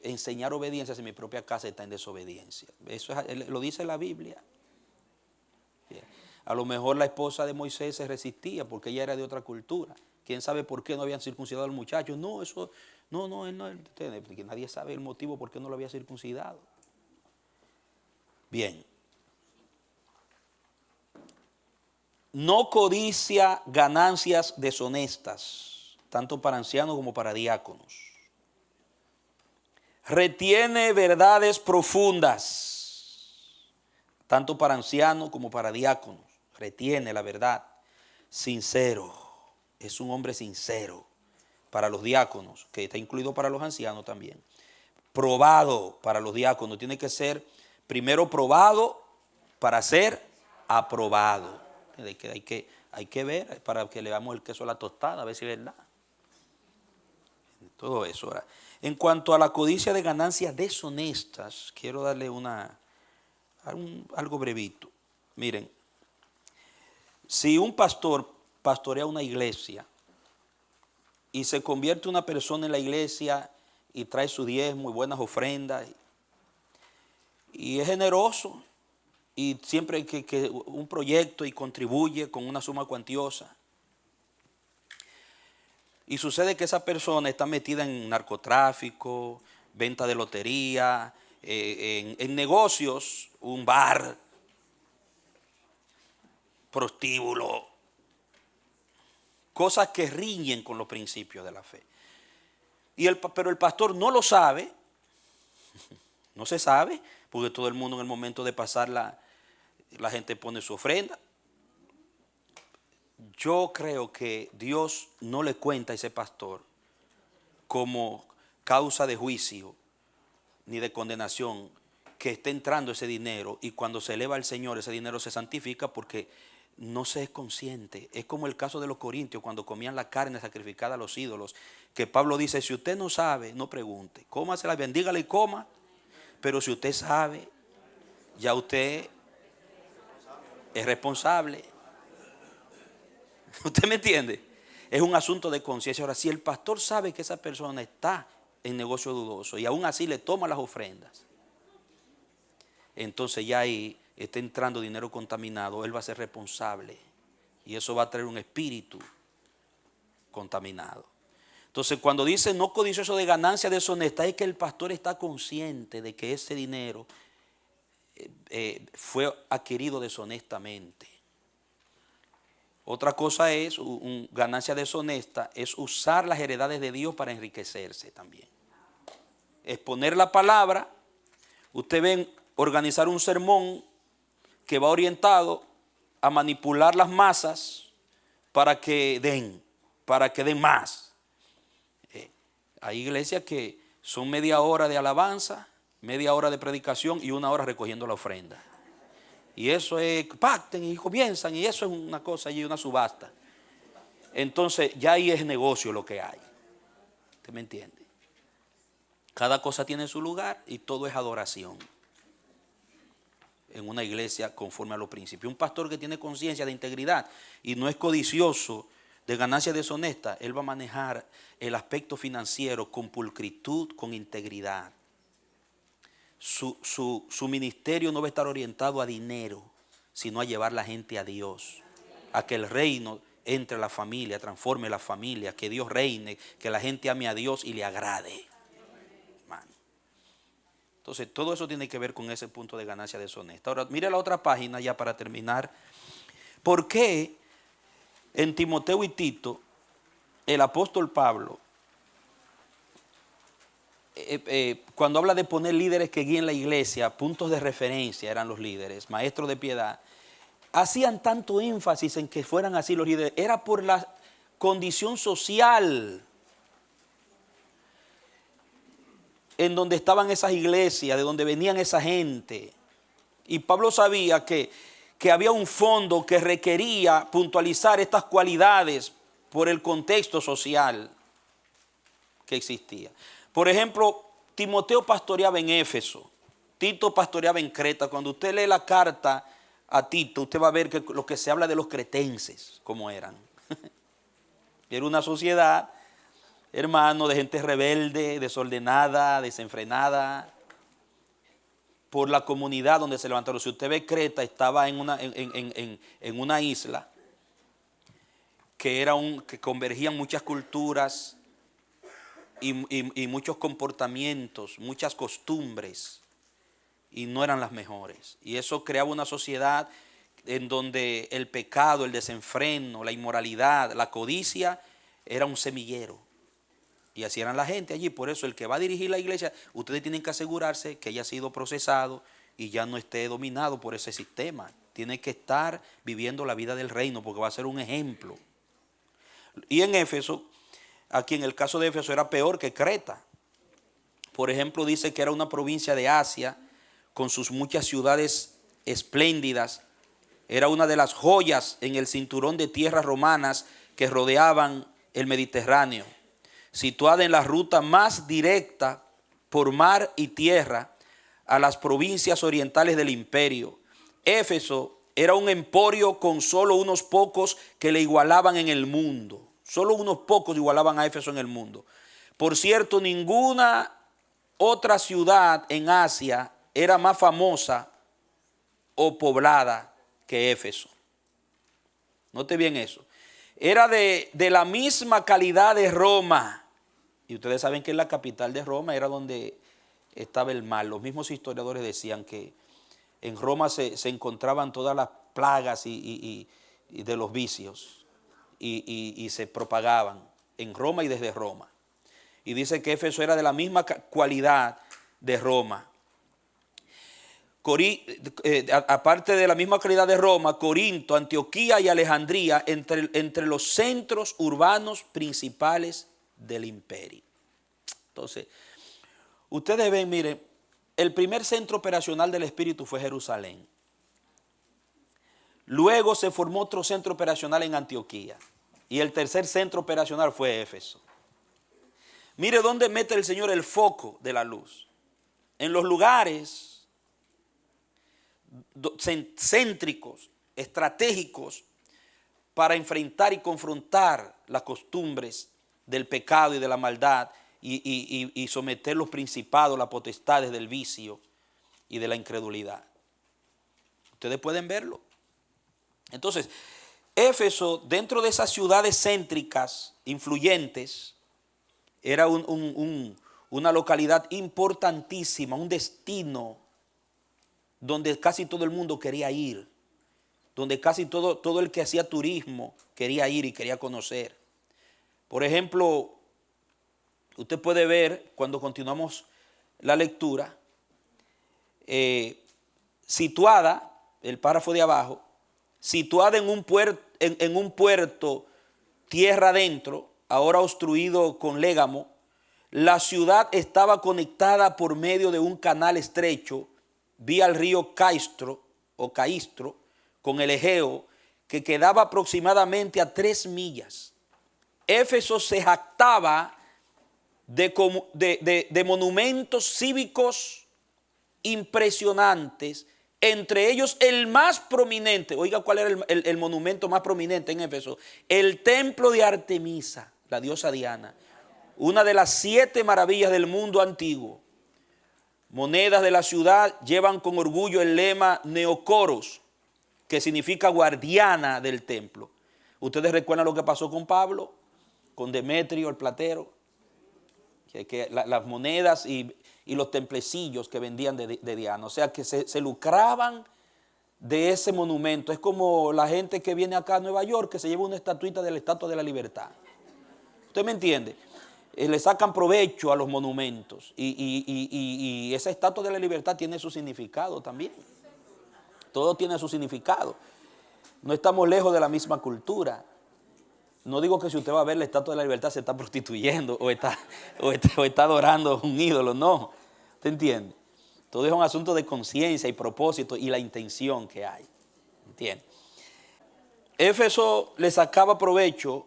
A: enseñar obediencia si mi propia casa está en desobediencia. Eso lo dice la Biblia. A lo mejor la esposa de Moisés se resistía porque ella era de otra cultura. ¿Quién sabe por qué no habían circuncidado al muchacho? No, eso, nadie sabe el motivo por qué no lo había circuncidado. Bien. No codicia ganancias deshonestas, tanto para ancianos como para diáconos. Retiene verdades profundas. tanto para ancianos como para diáconos. Retiene la verdad. Sincero, es un hombre sincero para los diáconos, que está incluido para los ancianos también. Probado para los diáconos, tiene que ser primero probado para ser aprobado. Hay que ver para que le damos el queso a la tostada, a ver si es verdad. Todo eso. Ahora, en cuanto a la codicia de ganancias deshonestas, quiero darle algo brevito. Miren, si un pastor pastorea una iglesia y se convierte una persona en la iglesia y trae su diezmo y buenas ofrendas y es generoso y siempre que un proyecto y contribuye con una suma cuantiosa, y sucede que esa persona está metida en narcotráfico, venta de lotería, en negocios, un bar, prostíbulo, cosas que riñen con los principios de la fe. Pero el pastor no lo sabe, no se sabe, porque todo el mundo en el momento de pasar la gente pone su ofrenda. Yo creo que Dios no le cuenta a ese pastor como causa de juicio ni de condenación que esté entrando ese dinero, y cuando se eleva al Señor ese dinero se santifica porque no se es consciente. Es como el caso de los corintios cuando comían la carne sacrificada a los ídolos, que Pablo dice: si usted no sabe, no pregunte, cómasela, bendígala y coma, pero si usted sabe, ya usted es responsable. ¿Usted me entiende? Es un asunto de conciencia. Ahora, si el pastor sabe que esa persona está en negocio dudoso y aún así le toma las ofrendas, entonces ya ahí está entrando dinero contaminado, él va a ser responsable y eso va a traer un espíritu contaminado. Entonces, cuando dice no codicioso de ganancia deshonesta, es que el pastor está consciente de que ese dinero fue adquirido deshonestamente. Otra cosa es, ganancia deshonesta, es usar las heredades de Dios para enriquecerse también. Exponer la palabra. Usted ve organizar un sermón que va orientado a manipular las masas para que den más. Hay iglesias que son media hora de alabanza, media hora de predicación y una hora recogiendo la ofrenda. Y eso es, pacten y comienzan, y eso es una cosa y una subasta. Entonces ya ahí es negocio lo que hay. ¿Usted me entiende? Cada cosa tiene su lugar y todo es adoración en una iglesia conforme a los principios. Un pastor que tiene conciencia de integridad y no es codicioso de ganancias deshonestas, él va a manejar el aspecto financiero con pulcritud, con integridad. Su ministerio no va a estar orientado a dinero, sino a llevar la gente a Dios, a que el reino entre a la familia, transforme la familia, que Dios reine, que la gente ame a Dios y le agrade. Man. Entonces todo eso tiene que ver con ese punto de ganancia deshonesta. Ahora mire la otra página ya para terminar. ¿Por qué en Timoteo y Tito el apóstol Pablo, cuando habla de poner líderes que guíen la iglesia, puntos de referencia eran los líderes, maestros de piedad, hacían tanto énfasis en que fueran así los líderes? Era por la condición social en donde estaban esas iglesias, de donde venían esa gente. Y Pablo sabía que había un fondo que requería puntualizar estas cualidades por el contexto social que existía. Por ejemplo, Timoteo pastoreaba en Éfeso, Tito pastoreaba en Creta. Cuando usted lee la carta a Tito, usted va a ver que lo que se habla de los cretenses, cómo eran. Era una sociedad, hermano, de gente rebelde, desordenada, desenfrenada, por la comunidad donde se levantaron. Si usted ve Creta, estaba en una isla que convergían muchas culturas y muchos comportamientos, muchas costumbres, y no eran las mejores. Y eso creaba una sociedad en donde el pecado, el desenfreno, la inmoralidad, la codicia era un semillero. Y así eran la gente allí. Por eso el que va a dirigir la iglesia, ustedes tienen que asegurarse que haya sido procesado, y ya no esté dominado por ese sistema. Tiene que estar viviendo la vida del reino porque va a ser un ejemplo. Y en Éfeso, aquí en el caso de Éfeso era peor que Creta. Por ejemplo, dice que era una provincia de Asia con sus muchas ciudades espléndidas. Era una de las joyas en el cinturón de tierras romanas que rodeaban el Mediterráneo, situada en la ruta más directa por mar y tierra a las provincias orientales del imperio. Éfeso era un emporio con solo unos pocos que le igualaban en el mundo. Solo unos pocos igualaban a Éfeso en el mundo. Por cierto, ninguna otra ciudad en Asia era más famosa o poblada que Éfeso. Note bien eso. Era de la misma calidad de Roma. Y ustedes saben que en la capital de Roma era donde estaba el mal. Los mismos historiadores decían que en Roma se encontraban todas las plagas y de los vicios y se propagaban en Roma y desde Roma. Y dice que Éfeso era de la misma cualidad de Roma. Aparte de la misma calidad de Roma, Corinto, Antioquía y Alejandría entre los centros urbanos principales del imperio. Entonces, ustedes ven, miren, el primer centro operacional del Espíritu fue Jerusalén. Luego se formó otro centro operacional en Antioquía. Y el tercer centro operacional fue Éfeso. Mire dónde mete el Señor el foco de la luz. En los lugares céntricos, estratégicos, para enfrentar y confrontar las costumbres del pecado y de la maldad y someter los principados, las potestades del vicio y de la incredulidad. Ustedes pueden verlo. Entonces, Éfeso, dentro de esas ciudades céntricas, influyentes, era una localidad importantísima, un destino donde casi todo el mundo quería ir, donde casi todo el que hacía turismo quería ir y quería conocer. Por ejemplo, usted puede ver cuando continuamos la lectura, situada, el párrafo de abajo, situada en un puerto tierra adentro, ahora obstruido con légamo, la ciudad estaba conectada por medio de un canal estrecho vía el río Caistro con el Egeo, que quedaba aproximadamente a 3 millas. Éfeso se jactaba de monumentos cívicos impresionantes, entre ellos el más prominente. Oiga, ¿cuál era el monumento más prominente en Éfeso? El templo de Artemisa, la diosa Diana, una de las 7 maravillas del mundo antiguo. Monedas de la ciudad llevan con orgullo el lema Neocoros, que significa guardiana del templo. ¿Ustedes recuerdan lo que pasó con Pablo? Con Demetrio el platero, que las monedas y los templecillos que vendían de Diana. O sea que se lucraban de ese monumento. Es como la gente que viene acá a Nueva York, que se lleva una estatuita de la Estatua de la Libertad. ¿Usted me entiende? Le sacan provecho a los monumentos y esa Estatua de la Libertad tiene su significado también. Todo tiene su significado. No estamos lejos de la misma cultura. No digo que si usted va a ver la Estatua de la Libertad se está prostituyendo o está adorando un ídolo, no. ¿Usted entiende? Todo es un asunto de conciencia y propósito y la intención que hay. ¿Entiende? Éfeso le sacaba provecho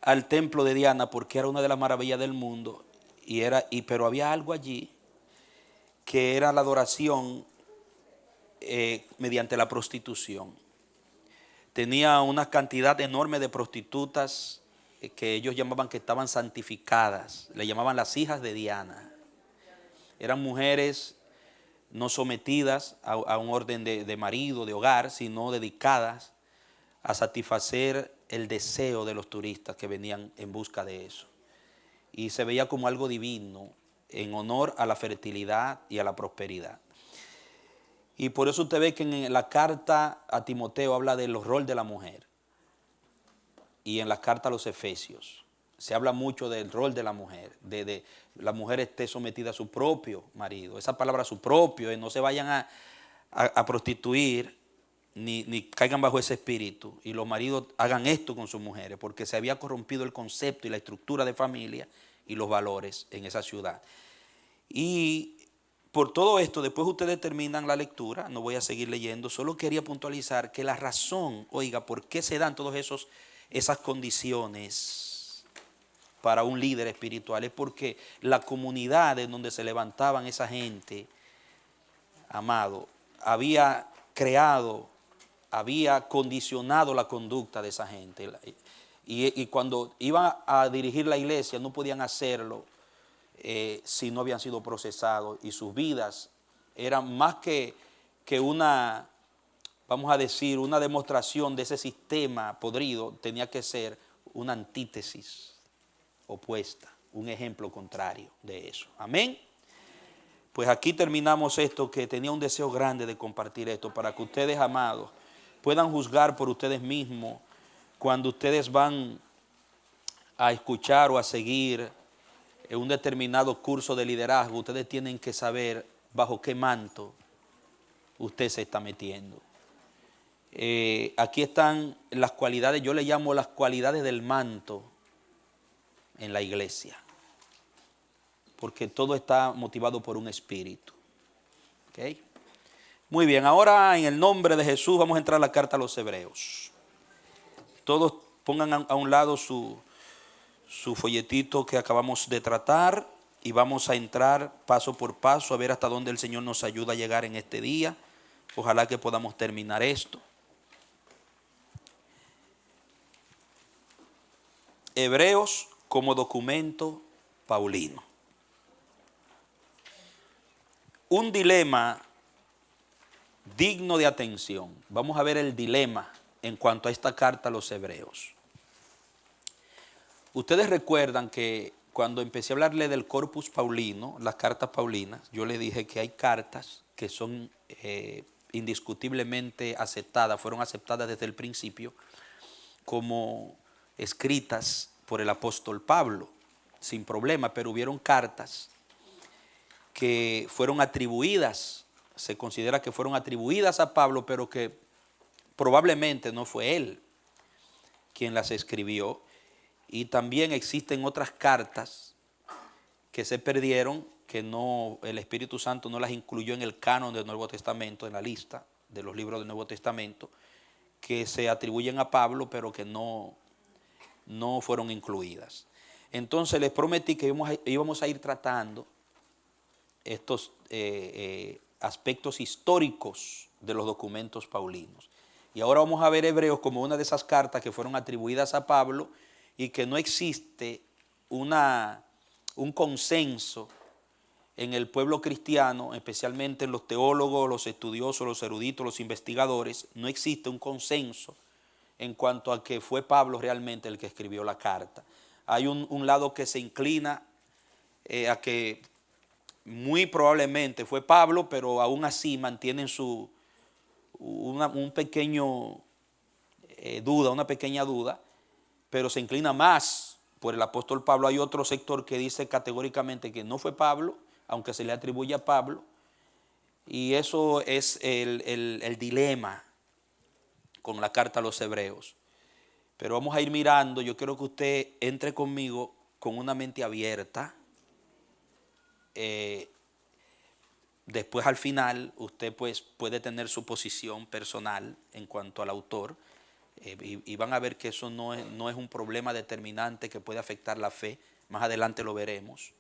A: al templo de Diana porque era una de las maravillas del mundo pero había algo allí que era la adoración mediante la prostitución. Tenía una cantidad enorme de prostitutas que ellos llamaban que estaban santificadas, le llamaban las hijas de Diana. Eran mujeres no sometidas a un orden de marido, de hogar, sino dedicadas a satisfacer el deseo de los turistas que venían en busca de eso. Y se veía como algo divino en honor a la fertilidad y a la prosperidad. Y por eso usted ve que en la carta a Timoteo habla del rol de la mujer. Y en la carta a los Efesios. se habla mucho del rol de la mujer, de la mujer esté sometida a su propio marido. Esa palabra su propio, no se vayan a prostituir ni caigan bajo ese espíritu y los maridos hagan esto con sus mujeres, porque se había corrompido el concepto y la estructura de familia y los valores en esa ciudad. Y por todo esto, después ustedes terminan la lectura, no voy a seguir leyendo, solo quería puntualizar que la razón, oiga, por qué se dan todas esas condiciones para un líder espiritual es porque la comunidad en donde se levantaban esa gente, amado, había creado, había condicionado la conducta de esa gente. Y cuando iban a dirigir la iglesia no podían hacerlo si no habían sido procesados, y sus vidas eran más que una, vamos a decir, una demostración de ese sistema podrido. Tenía que ser una antítesis opuesta, un ejemplo contrario de eso. Amén. Pues aquí terminamos esto, que tenía un deseo grande de compartir esto para que ustedes, amados, puedan juzgar por ustedes mismos cuando ustedes van a escuchar o a seguir un determinado curso de liderazgo. Ustedes tienen que saber bajo qué manto usted se está metiendo. Aquí están las cualidades, yo le llamo las cualidades del manto en la iglesia, porque todo está motivado por un espíritu. ¿Okay? Muy bien, ahora en el nombre de Jesús vamos a entrar a la carta a los Hebreos. Todos pongan a un lado su folletito que acabamos de tratar y vamos a entrar paso por paso a ver hasta dónde el Señor nos ayuda a llegar en este día. Ojalá que podamos terminar esto. Hebreos como documento paulino. Un dilema digno de atención. Vamos a ver el dilema en cuanto a esta carta a los Hebreos. Ustedes recuerdan que cuando empecé a hablarle del corpus paulino, las cartas paulinas, yo le dije que hay cartas que son indiscutiblemente aceptadas, fueron aceptadas desde el principio como escritas por el apóstol Pablo, sin problema, pero hubieron cartas que fueron atribuidas, se considera que fueron atribuidas a Pablo, pero que probablemente no fue él quien las escribió. Y también existen otras cartas que se perdieron, que no, el Espíritu Santo no las incluyó en el canon del Nuevo Testamento, en la lista de los libros del Nuevo Testamento, que se atribuyen a Pablo, pero que no fueron incluidas. Entonces les prometí que íbamos a ir tratando estos aspectos históricos de los documentos paulinos. Y ahora vamos a ver Hebreos como una de esas cartas que fueron atribuidas a Pablo y que no existe un consenso en el pueblo cristiano, especialmente en los teólogos, los estudiosos, los eruditos, los investigadores. No existe un consenso en cuanto a que fue Pablo realmente el que escribió la carta. Hay un lado que se inclina a que muy probablemente fue Pablo, pero aún así mantienen una pequeña duda, pero se inclina más por el apóstol Pablo. Hay otro sector que dice categóricamente que no fue Pablo, aunque se le atribuye a Pablo, y eso es el dilema con la carta a los Hebreos. Pero vamos a ir mirando. Yo quiero que usted entre conmigo con una mente abierta. Después al final usted pues puede tener su posición personal en cuanto al autor, y van a ver que eso no es un problema determinante que puede afectar la fe. Más adelante lo veremos.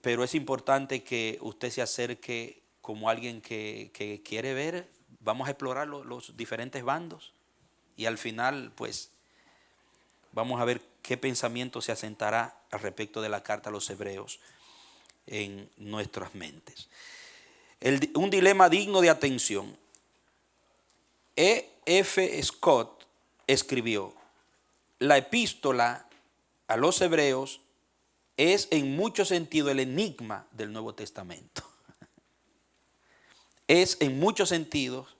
A: Pero es importante que usted se acerque como alguien que quiere ver. Vamos a explorar los diferentes bandos y al final pues vamos a ver qué pensamiento se asentará al respecto de la carta a los Hebreos en nuestras mentes. Un dilema digno de atención. E.F. Scott escribió: la epístola a los Hebreos es en mucho sentido el enigma del Nuevo Testamento. Es en muchos sentidos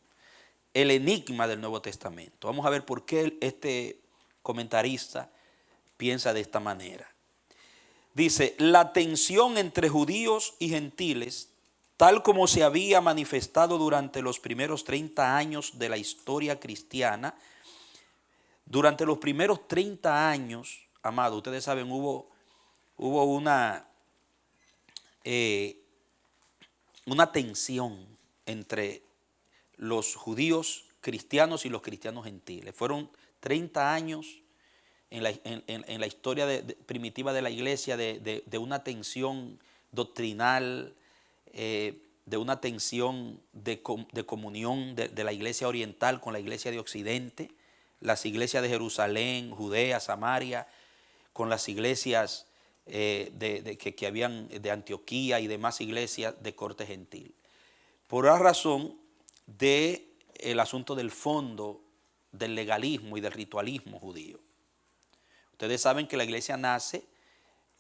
A: el enigma del Nuevo Testamento. Vamos a ver por qué este comentarista piensa de esta manera. Dice, la tensión entre judíos y gentiles, tal como se había manifestado durante los primeros 30 años de la historia cristiana, durante los primeros 30 años, amado, ustedes saben, hubo una tensión entre los judíos cristianos y los cristianos gentiles. Fueron 30 años en la historia primitiva de la iglesia de una tensión doctrinal, de una tensión de comunión de la iglesia oriental con la iglesia de Occidente, las iglesias de Jerusalén, Judea, Samaria, con las iglesias que habían de Antioquía y demás iglesias de corte gentil. Por la razón del asunto del fondo del legalismo y del ritualismo judío. Ustedes saben que la iglesia nace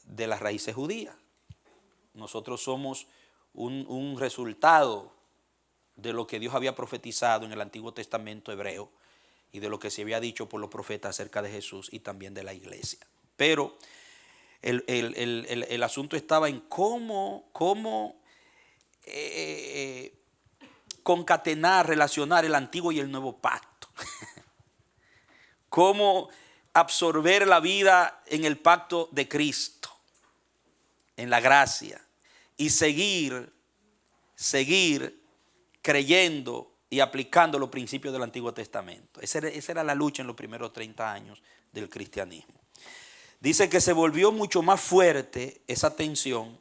A: de las raíces judías. Nosotros somos un resultado de lo que Dios había profetizado en el Antiguo Testamento hebreo y de lo que se había dicho por los profetas acerca de Jesús y también de la iglesia. Pero el asunto estaba en cómo concatenar, relacionar el antiguo y el nuevo pacto. Cómo absorber la vida en el pacto de Cristo, en la gracia, y seguir creyendo y aplicando los principios del Antiguo Testamento. Esa era la lucha en los primeros 30 años del cristianismo. Dice que se volvió mucho más fuerte esa tensión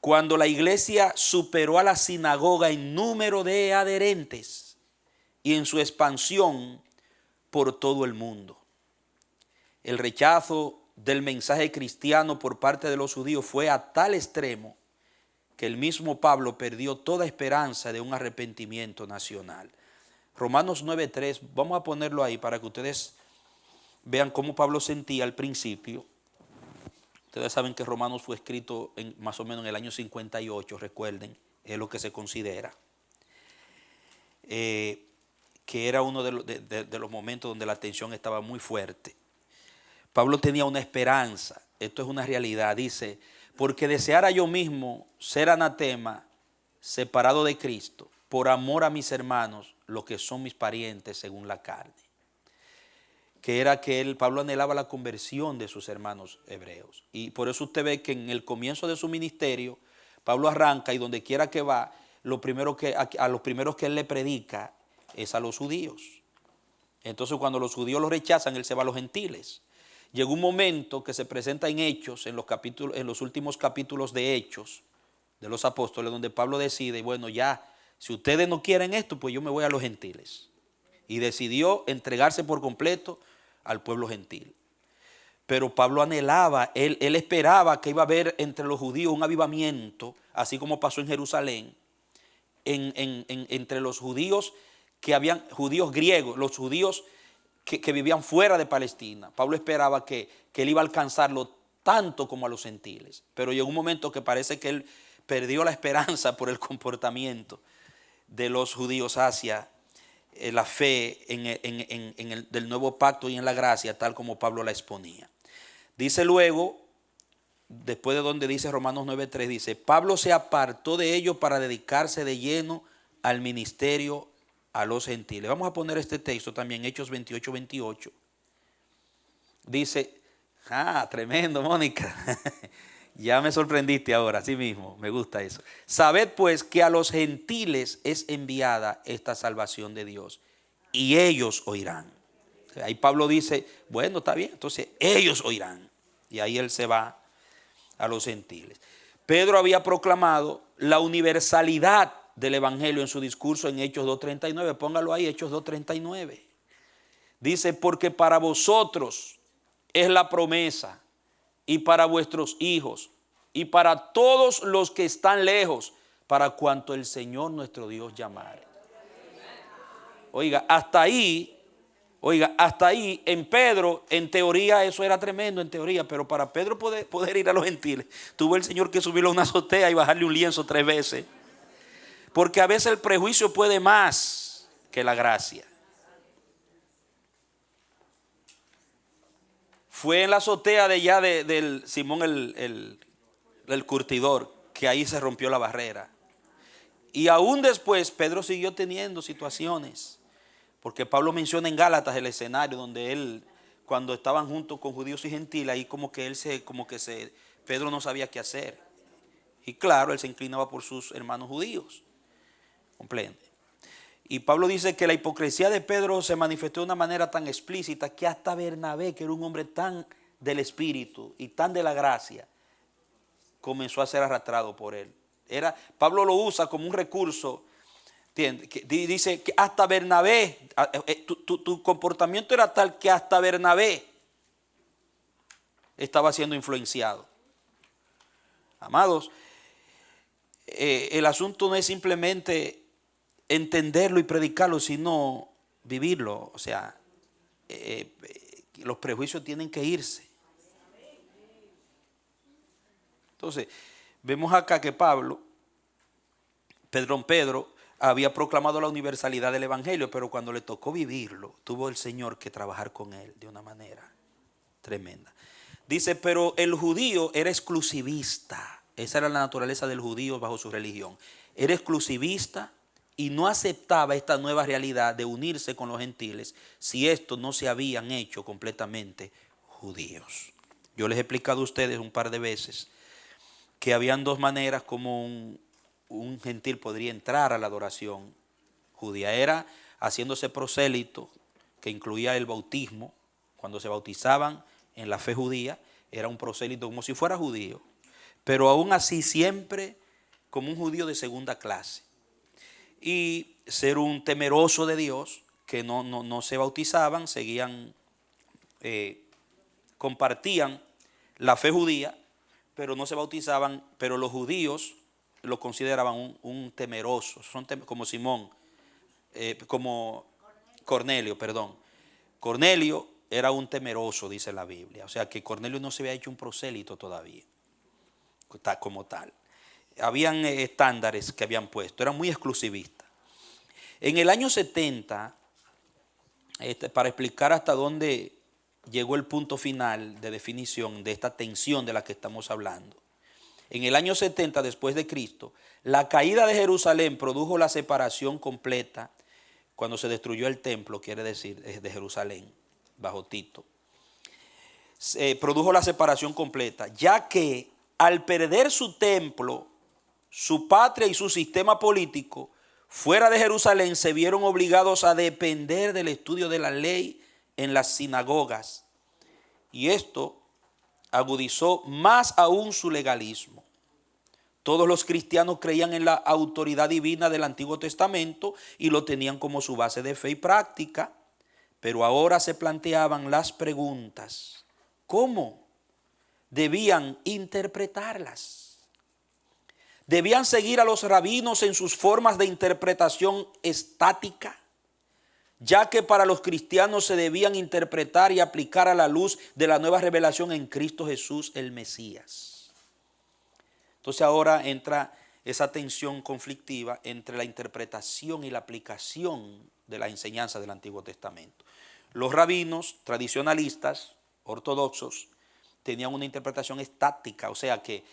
A: cuando la iglesia superó a la sinagoga en número de adherentes y en su expansión por todo el mundo. El rechazo del mensaje cristiano por parte de los judíos fue a tal extremo que el mismo Pablo perdió toda esperanza de un arrepentimiento nacional. Romanos 9:3, vamos a ponerlo ahí para que ustedes vean cómo Pablo sentía al principio. Ustedes saben que Romanos fue escrito más o menos en el año 58, recuerden, es lo que se considera. Que era uno de los momentos donde la tensión estaba muy fuerte. Pablo tenía una esperanza, esto es una realidad, dice, porque deseara yo mismo ser anatema, separado de Cristo, por amor a mis hermanos, los que son mis parientes según la carne. Que era que Pablo anhelaba la conversión de sus hermanos hebreos. Y por eso usted ve que en el comienzo de su ministerio, Pablo arranca y donde quiera que va, a los primeros que él le predica es a los judíos. Entonces cuando los judíos lo rechazan, él se va a los gentiles. Llegó un momento que se presenta en Hechos, en los últimos capítulos de Hechos de los apóstoles, donde Pablo decide, bueno, ya, si ustedes no quieren esto, pues yo me voy a los gentiles. Y decidió entregarse por completo al pueblo gentil. Pero Pablo anhelaba, él esperaba que iba a haber entre los judíos un avivamiento, así como pasó en Jerusalén, entre los judíos que habían, judíos griegos, los judíos que vivían fuera de Palestina. Pablo esperaba que él iba a alcanzarlo tanto como a los gentiles. Pero llegó un momento que parece que él perdió la esperanza por el comportamiento de los judíos hacia la fe del nuevo pacto y en la gracia, tal como Pablo la exponía. Dice luego, después de donde dice Romanos 9:3, dice, Pablo se apartó de ellos para dedicarse de lleno al ministerio a los gentiles. Vamos a poner este texto también, Hechos 28:28. Dice, tremendo, Mónica. Ya me sorprendiste ahora, así mismo, me gusta eso. Sabed pues que a los gentiles es enviada esta salvación de Dios y ellos oirán. Ahí Pablo dice, bueno, está bien, entonces ellos oirán. Y ahí él se va a los gentiles. Pedro había proclamado la universalidad del evangelio en su discurso en Hechos 2:39. Póngalo ahí, Hechos 2:39. Dice, porque para vosotros es la promesa, y para vuestros hijos, y para todos los que están lejos, para cuanto el Señor nuestro Dios llamare. Oiga, hasta ahí, en Pedro, en teoría eso era tremendo, en teoría, pero para Pedro poder ir a los gentiles, tuvo el Señor que subirlo a una azotea y bajarle un lienzo 3 veces. Porque a veces el prejuicio puede más que la gracia. Fue en la azotea de ya del Simón el curtidor, que ahí se rompió la barrera. Y aún después Pedro siguió teniendo situaciones, porque Pablo menciona en Gálatas el escenario donde él, cuando estaban juntos con judíos y gentiles, ahí Pedro no sabía qué hacer. Y claro, él se inclinaba por sus hermanos judíos. ¿Comprende? Y Pablo dice que la hipocresía de Pedro se manifestó de una manera tan explícita que hasta Bernabé, que era un hombre tan del espíritu y tan de la gracia, comenzó a ser arrastrado por él. Pablo lo usa como un recurso. Dice que hasta Bernabé, tu comportamiento era tal que hasta Bernabé estaba siendo influenciado. Amados, el asunto no es simplemente entenderlo y predicarlo, sino vivirlo. O sea, los prejuicios tienen que irse. Entonces, vemos acá que Pedro, había proclamado la universalidad del evangelio, pero cuando le tocó vivirlo, tuvo el Señor que trabajar con él de una manera tremenda. Dice, pero el judío era exclusivista. Esa era la naturaleza del judío bajo su religión. Era exclusivista y no aceptaba esta nueva realidad de unirse con los gentiles si estos no se habían hecho completamente judíos. Yo les he explicado a ustedes un par de veces que habían dos maneras como un gentil podría entrar a la adoración judía. Era haciéndose prosélito, que incluía el bautismo. Cuando se bautizaban en la fe judía, era un prosélito como si fuera judío, pero aún así siempre como un judío de segunda clase. Y ser un temeroso de Dios, que no se bautizaban, seguían, compartían la fe judía, pero no se bautizaban, pero los judíos lo consideraban un temeroso, como Simón, como Cornelio, perdón. Cornelio era un temeroso, dice la Biblia. O sea que Cornelio no se había hecho un prosélito todavía, como tal. Habían estándares que habían puesto, eran muy exclusivistas. En el año 70, para explicar hasta dónde llegó el punto final de definición de esta tensión de la que estamos hablando. En el año 70 después de Cristo, la caída de Jerusalén produjo la separación completa. Cuando se destruyó el templo, quiere decir, de Jerusalén, bajo Tito, produjo la separación completa, ya que al perder su templo, su patria y su sistema político, fuera de Jerusalén se vieron obligados a depender del estudio de la ley en las sinagogas. Y esto agudizó más aún su legalismo. Todos los cristianos creían en la autoridad divina del Antiguo Testamento y lo tenían como su base de fe y práctica, pero ahora se planteaban las preguntas: ¿cómo debían interpretarlas? ¿Debían seguir a los rabinos en sus formas de interpretación estática, ya que para los cristianos se debían interpretar y aplicar a la luz de la nueva revelación en Cristo Jesús, el Mesías? Entonces ahora entra esa tensión conflictiva entre la interpretación y la aplicación de la enseñanza del Antiguo Testamento. Los rabinos tradicionalistas, ortodoxos, tenían una interpretación estática, o sea que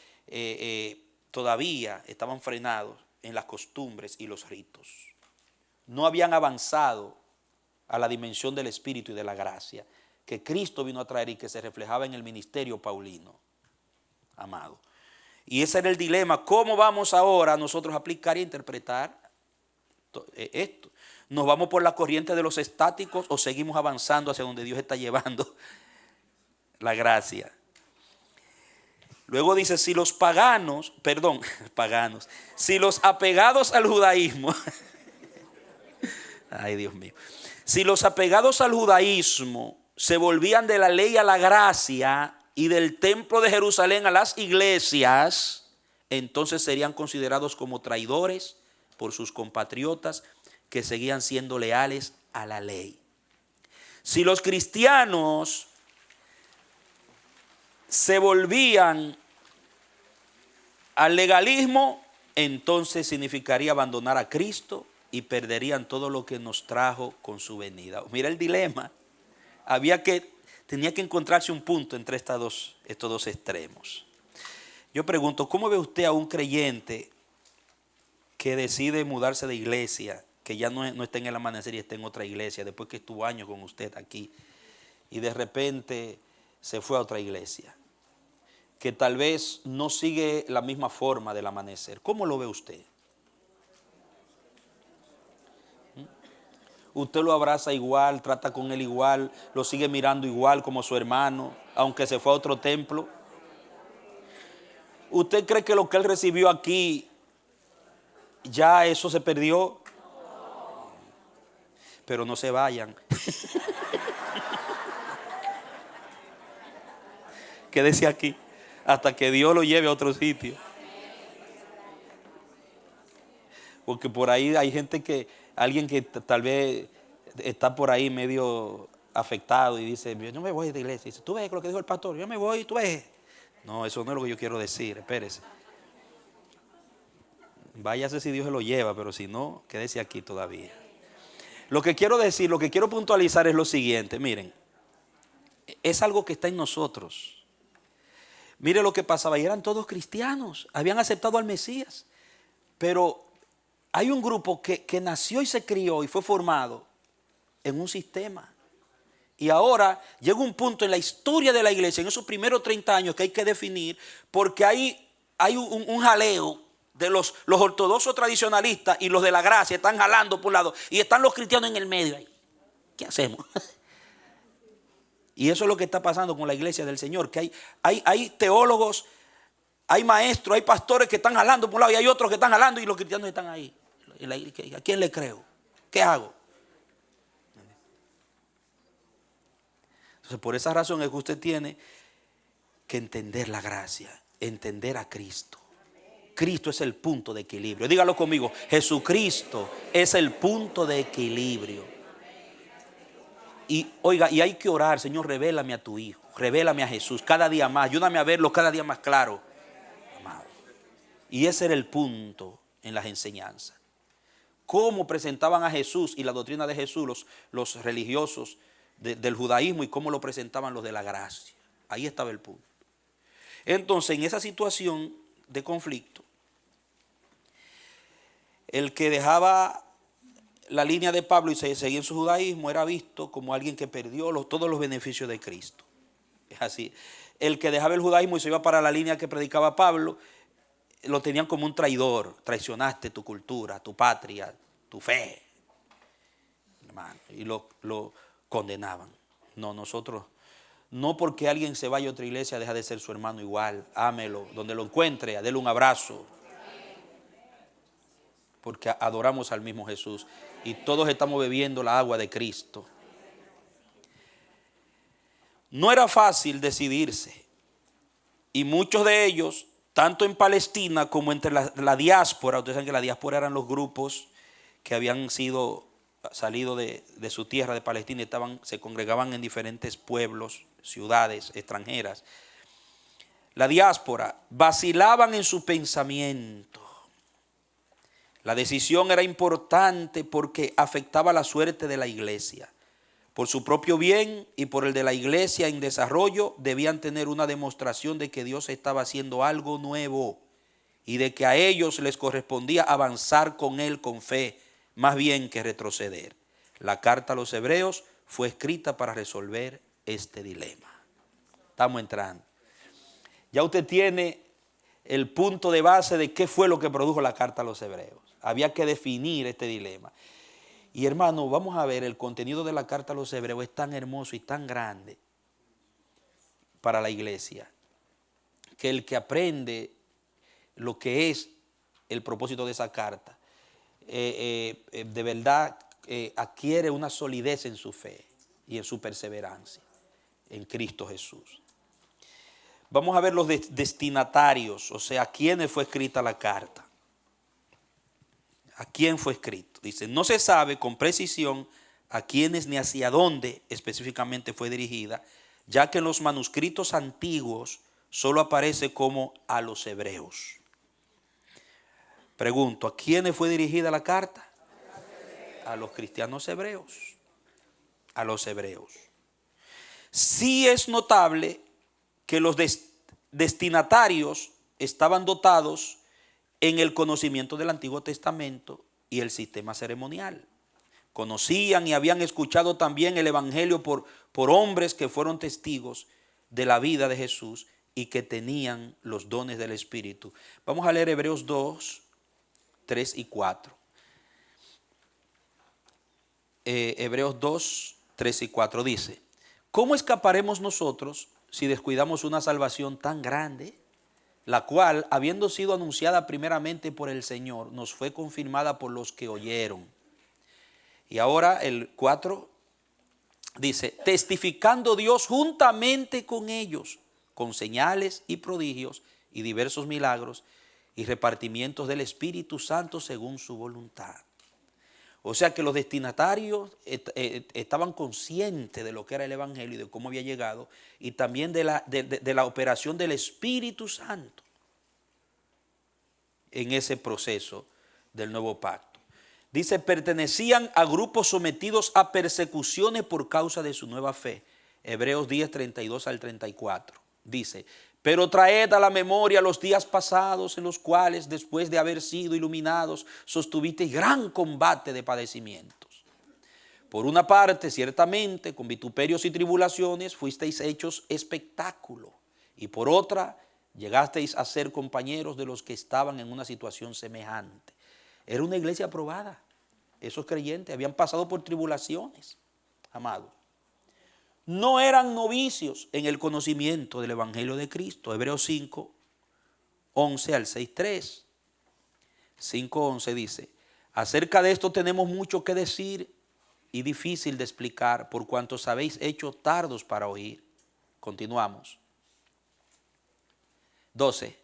A: todavía estaban frenados en las costumbres y los ritos. No habían avanzado a la dimensión del Espíritu y de la gracia que Cristo vino a traer y que se reflejaba en el ministerio paulino, amado. Y ese era el dilema: ¿cómo vamos ahora nosotros a aplicar e interpretar esto? ¿Nos vamos por la corriente de los estáticos o seguimos avanzando hacia donde Dios está llevando la gracia? Luego dice, si los apegados al judaísmo, ay Dios mío, si los apegados al judaísmo se volvían de la ley a la gracia y del templo de Jerusalén a las iglesias, entonces serían considerados como traidores por sus compatriotas que seguían siendo leales a la ley. Si los cristianos se volvían al legalismo, entonces significaría abandonar a Cristo y perderían todo lo que nos trajo con su venida. Mira el dilema. tenía que encontrarse un punto entre estos dos extremos. Yo pregunto, ¿cómo ve usted a un creyente que decide mudarse de iglesia, que ya no está en el Amanecer y está en otra iglesia, después que estuvo años con usted aquí, y de repente se fue a otra iglesia, que tal vez no sigue la misma forma del Amanecer? ¿Cómo lo ve usted? Usted lo abraza igual, trata con él igual, lo sigue mirando igual como su hermano, aunque se fue a otro templo. ¿Usted cree que lo que él recibió aquí, ya eso se perdió? Pero no se vayan. Quédese aquí hasta que Dios lo lleve a otro sitio. Porque por ahí hay gente alguien que tal vez está por ahí medio afectado y dice, yo no me voy de iglesia. Y dice, tú ves lo que dijo el pastor, yo me voy, tú ves. No, eso no es lo que yo quiero decir, espérese. Váyase si Dios se lo lleva, pero si no, quédese aquí todavía. Lo que quiero decir, lo que quiero puntualizar es lo siguiente, miren, es algo que está en nosotros. Mire lo que pasaba, y eran todos cristianos, habían aceptado al Mesías, pero hay un grupo que nació y se crió y fue formado en un sistema. Y ahora llega un punto en la historia de la iglesia, en esos primeros 30 años, que hay que definir, porque hay un jaleo de los ortodoxos tradicionalistas y los de la gracia están jalando por un lado, y están los cristianos en el medio ahí. ¿Qué hacemos? Y eso es lo que está pasando con la iglesia del Señor, que hay teólogos, hay maestros, hay pastores que están jalando por un lado y hay otros que están jalando y los cristianos están ahí. ¿A quién le creo? ¿Qué hago? Entonces, por esa razón es que usted tiene que entender la gracia, entender a Cristo. Cristo es el punto de equilibrio. Dígalo conmigo, Jesucristo es el punto de equilibrio. Y oiga, y hay que orar, Señor, revélame a tu Hijo, revélame a Jesús cada día más, ayúdame a verlo cada día más claro, amado. Y ese era el punto en las enseñanzas. Cómo presentaban a Jesús y la doctrina de Jesús los religiosos del judaísmo y cómo lo presentaban los de la gracia. Ahí estaba el punto. Entonces, en esa situación de conflicto, el que dejaba la línea de Pablo y se seguía en su judaísmo era visto como alguien que perdió todos los beneficios de Cristo. Es así. El que dejaba el judaísmo y se iba para la línea que predicaba Pablo, lo tenían como un traidor. Traicionaste tu cultura, tu patria, tu fe. Hermano, y lo condenaban. No, nosotros, no porque alguien se vaya a otra iglesia deja de ser su hermano igual. Ámelo, donde lo encuentre, dele un abrazo. Porque adoramos al mismo Jesús y todos estamos bebiendo la agua de Cristo. No era fácil decidirse y muchos de ellos, tanto en Palestina como entre la diáspora, ustedes saben que la diáspora eran los grupos que habían salido de su tierra de Palestina y se congregaban en diferentes pueblos, ciudades extranjeras. La diáspora vacilaban en su pensamiento. La decisión era importante porque afectaba la suerte de la iglesia. Por su propio bien y por el de la iglesia en desarrollo, debían tener una demostración de que Dios estaba haciendo algo nuevo y de que a ellos les correspondía avanzar con Él con fe, más bien que retroceder. La carta a los hebreos fue escrita para resolver este dilema. Estamos entrando. Ya usted tiene el punto de base de qué fue lo que produjo la carta a los hebreos. Había que definir este dilema. Y hermano, vamos a ver, el contenido de la carta a los hebreos es tan hermoso y tan grande para la iglesia, que el que aprende lo que es el propósito de esa carta, de verdad adquiere una solidez en su fe y en su perseverancia en Cristo Jesús. Vamos a ver los destinatarios, o sea, a quiénes fue escrita la carta. ¿A quién fue escrito? Dice, no se sabe con precisión a quiénes ni hacia dónde específicamente fue dirigida, ya que en los manuscritos antiguos solo aparece como a los hebreos. Pregunto, ¿a quiénes fue dirigida la carta? A los cristianos hebreos. A los hebreos. Sí es notable que los destinatarios estaban dotados en el conocimiento del Antiguo Testamento y el sistema ceremonial. Conocían y habían escuchado también el Evangelio por hombres que fueron testigos de la vida de Jesús y que tenían los dones del Espíritu. Vamos a leer Hebreos 2, 3 y 4. Hebreos 2, 3 y 4 dice: ¿cómo escaparemos nosotros si descuidamos una salvación tan grande, la cual, habiendo sido anunciada primeramente por el Señor, nos fue confirmada por los que oyeron? Y ahora el 4 dice: testificando Dios juntamente con ellos, con señales y prodigios y diversos milagros y repartimientos del Espíritu Santo según su voluntad. O sea que los destinatarios estaban conscientes de lo que era el Evangelio y de cómo había llegado, y también de la operación del Espíritu Santo en ese proceso del nuevo pacto. Dice: pertenecían a grupos sometidos a persecuciones por causa de su nueva fe. Hebreos 10, 32 al 34. Dice: pero traed a la memoria los días pasados en los cuales, después de haber sido iluminados, sostuvisteis gran combate de padecimientos. Por una parte, ciertamente, con vituperios y tribulaciones fuisteis hechos espectáculo, y por otra, llegasteis a ser compañeros de los que estaban en una situación semejante. Era una iglesia aprobada. Esos creyentes habían pasado por tribulaciones, amados. No eran novicios en el conocimiento del Evangelio de Cristo. Hebreos 5, 11 al 6, 3. 5, 11 dice: acerca de esto tenemos mucho que decir y difícil de explicar, por cuanto os habéis hecho tardos para oír. Continuamos. 12.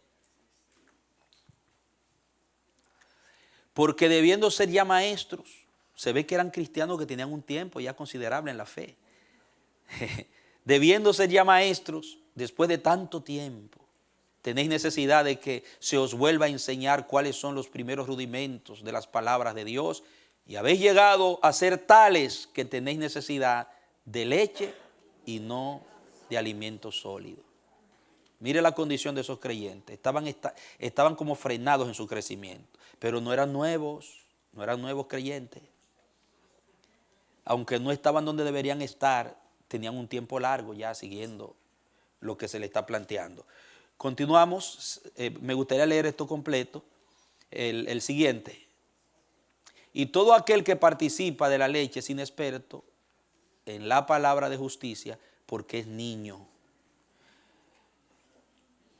A: Porque debiendo ser ya maestros, se ve que eran cristianos que tenían un tiempo ya considerable en la fe. Debiendo ser ya maestros, después de tanto tiempo, tenéis necesidad de que se os vuelva a enseñar cuáles son los primeros rudimentos de las palabras de Dios, y habéis llegado a ser tales que tenéis necesidad de leche y no de alimento sólido. Mire la condición de esos creyentes. Estaban como frenados en su crecimiento, pero no eran nuevos creyentes. Aunque no estaban donde deberían estar, tenían un tiempo largo ya siguiendo lo que se le está planteando. Continuamos. Me gustaría leer esto completo. El siguiente: y todo aquel que participa de la leche es inexperto en la palabra de justicia, porque es niño.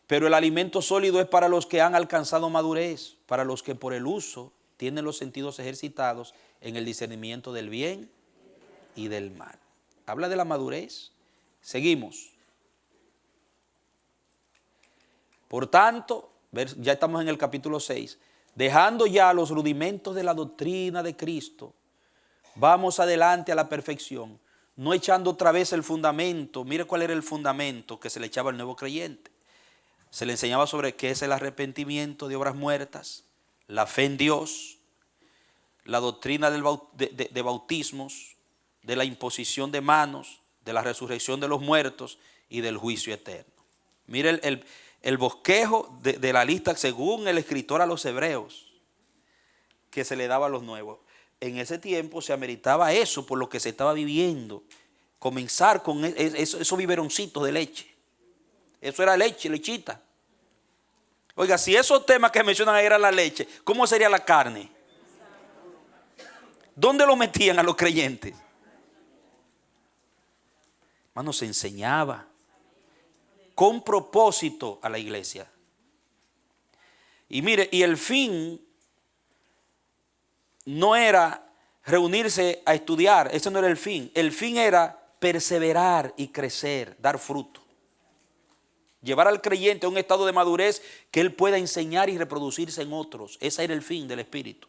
A: Pero el alimento sólido es para los que han alcanzado madurez, para los que por el uso tienen los sentidos ejercitados en el discernimiento del bien y del mal. Habla de la madurez. Seguimos. Por tanto, ya estamos en el capítulo 6. Dejando ya los rudimentos de la doctrina de Cristo, vamos adelante a la perfección, no echando otra vez el fundamento. Mire cuál era el fundamento que se le echaba al nuevo creyente. Se le enseñaba sobre qué es el arrepentimiento de obras muertas, la fe en Dios, la doctrina de bautismos, de la imposición de manos, de la resurrección de los muertos y del juicio eterno. Mire el bosquejo de la lista según el escritor a los hebreos que se le daba a los nuevos. En ese tiempo se ameritaba eso por lo que se estaba viviendo. Comenzar con esos biberoncitos de leche. Eso era leche, lechita. Oiga, si esos temas que mencionan ahí eran la leche, ¿cómo sería la carne? ¿Dónde lo metían a los creyentes? Hermano, se enseñaba con propósito a la iglesia. Y mire, y el fin no era reunirse a estudiar, ese no era el fin. El fin era perseverar y crecer, dar fruto. Llevar al creyente a un estado de madurez que él pueda enseñar y reproducirse en otros. Ese era el fin del Espíritu.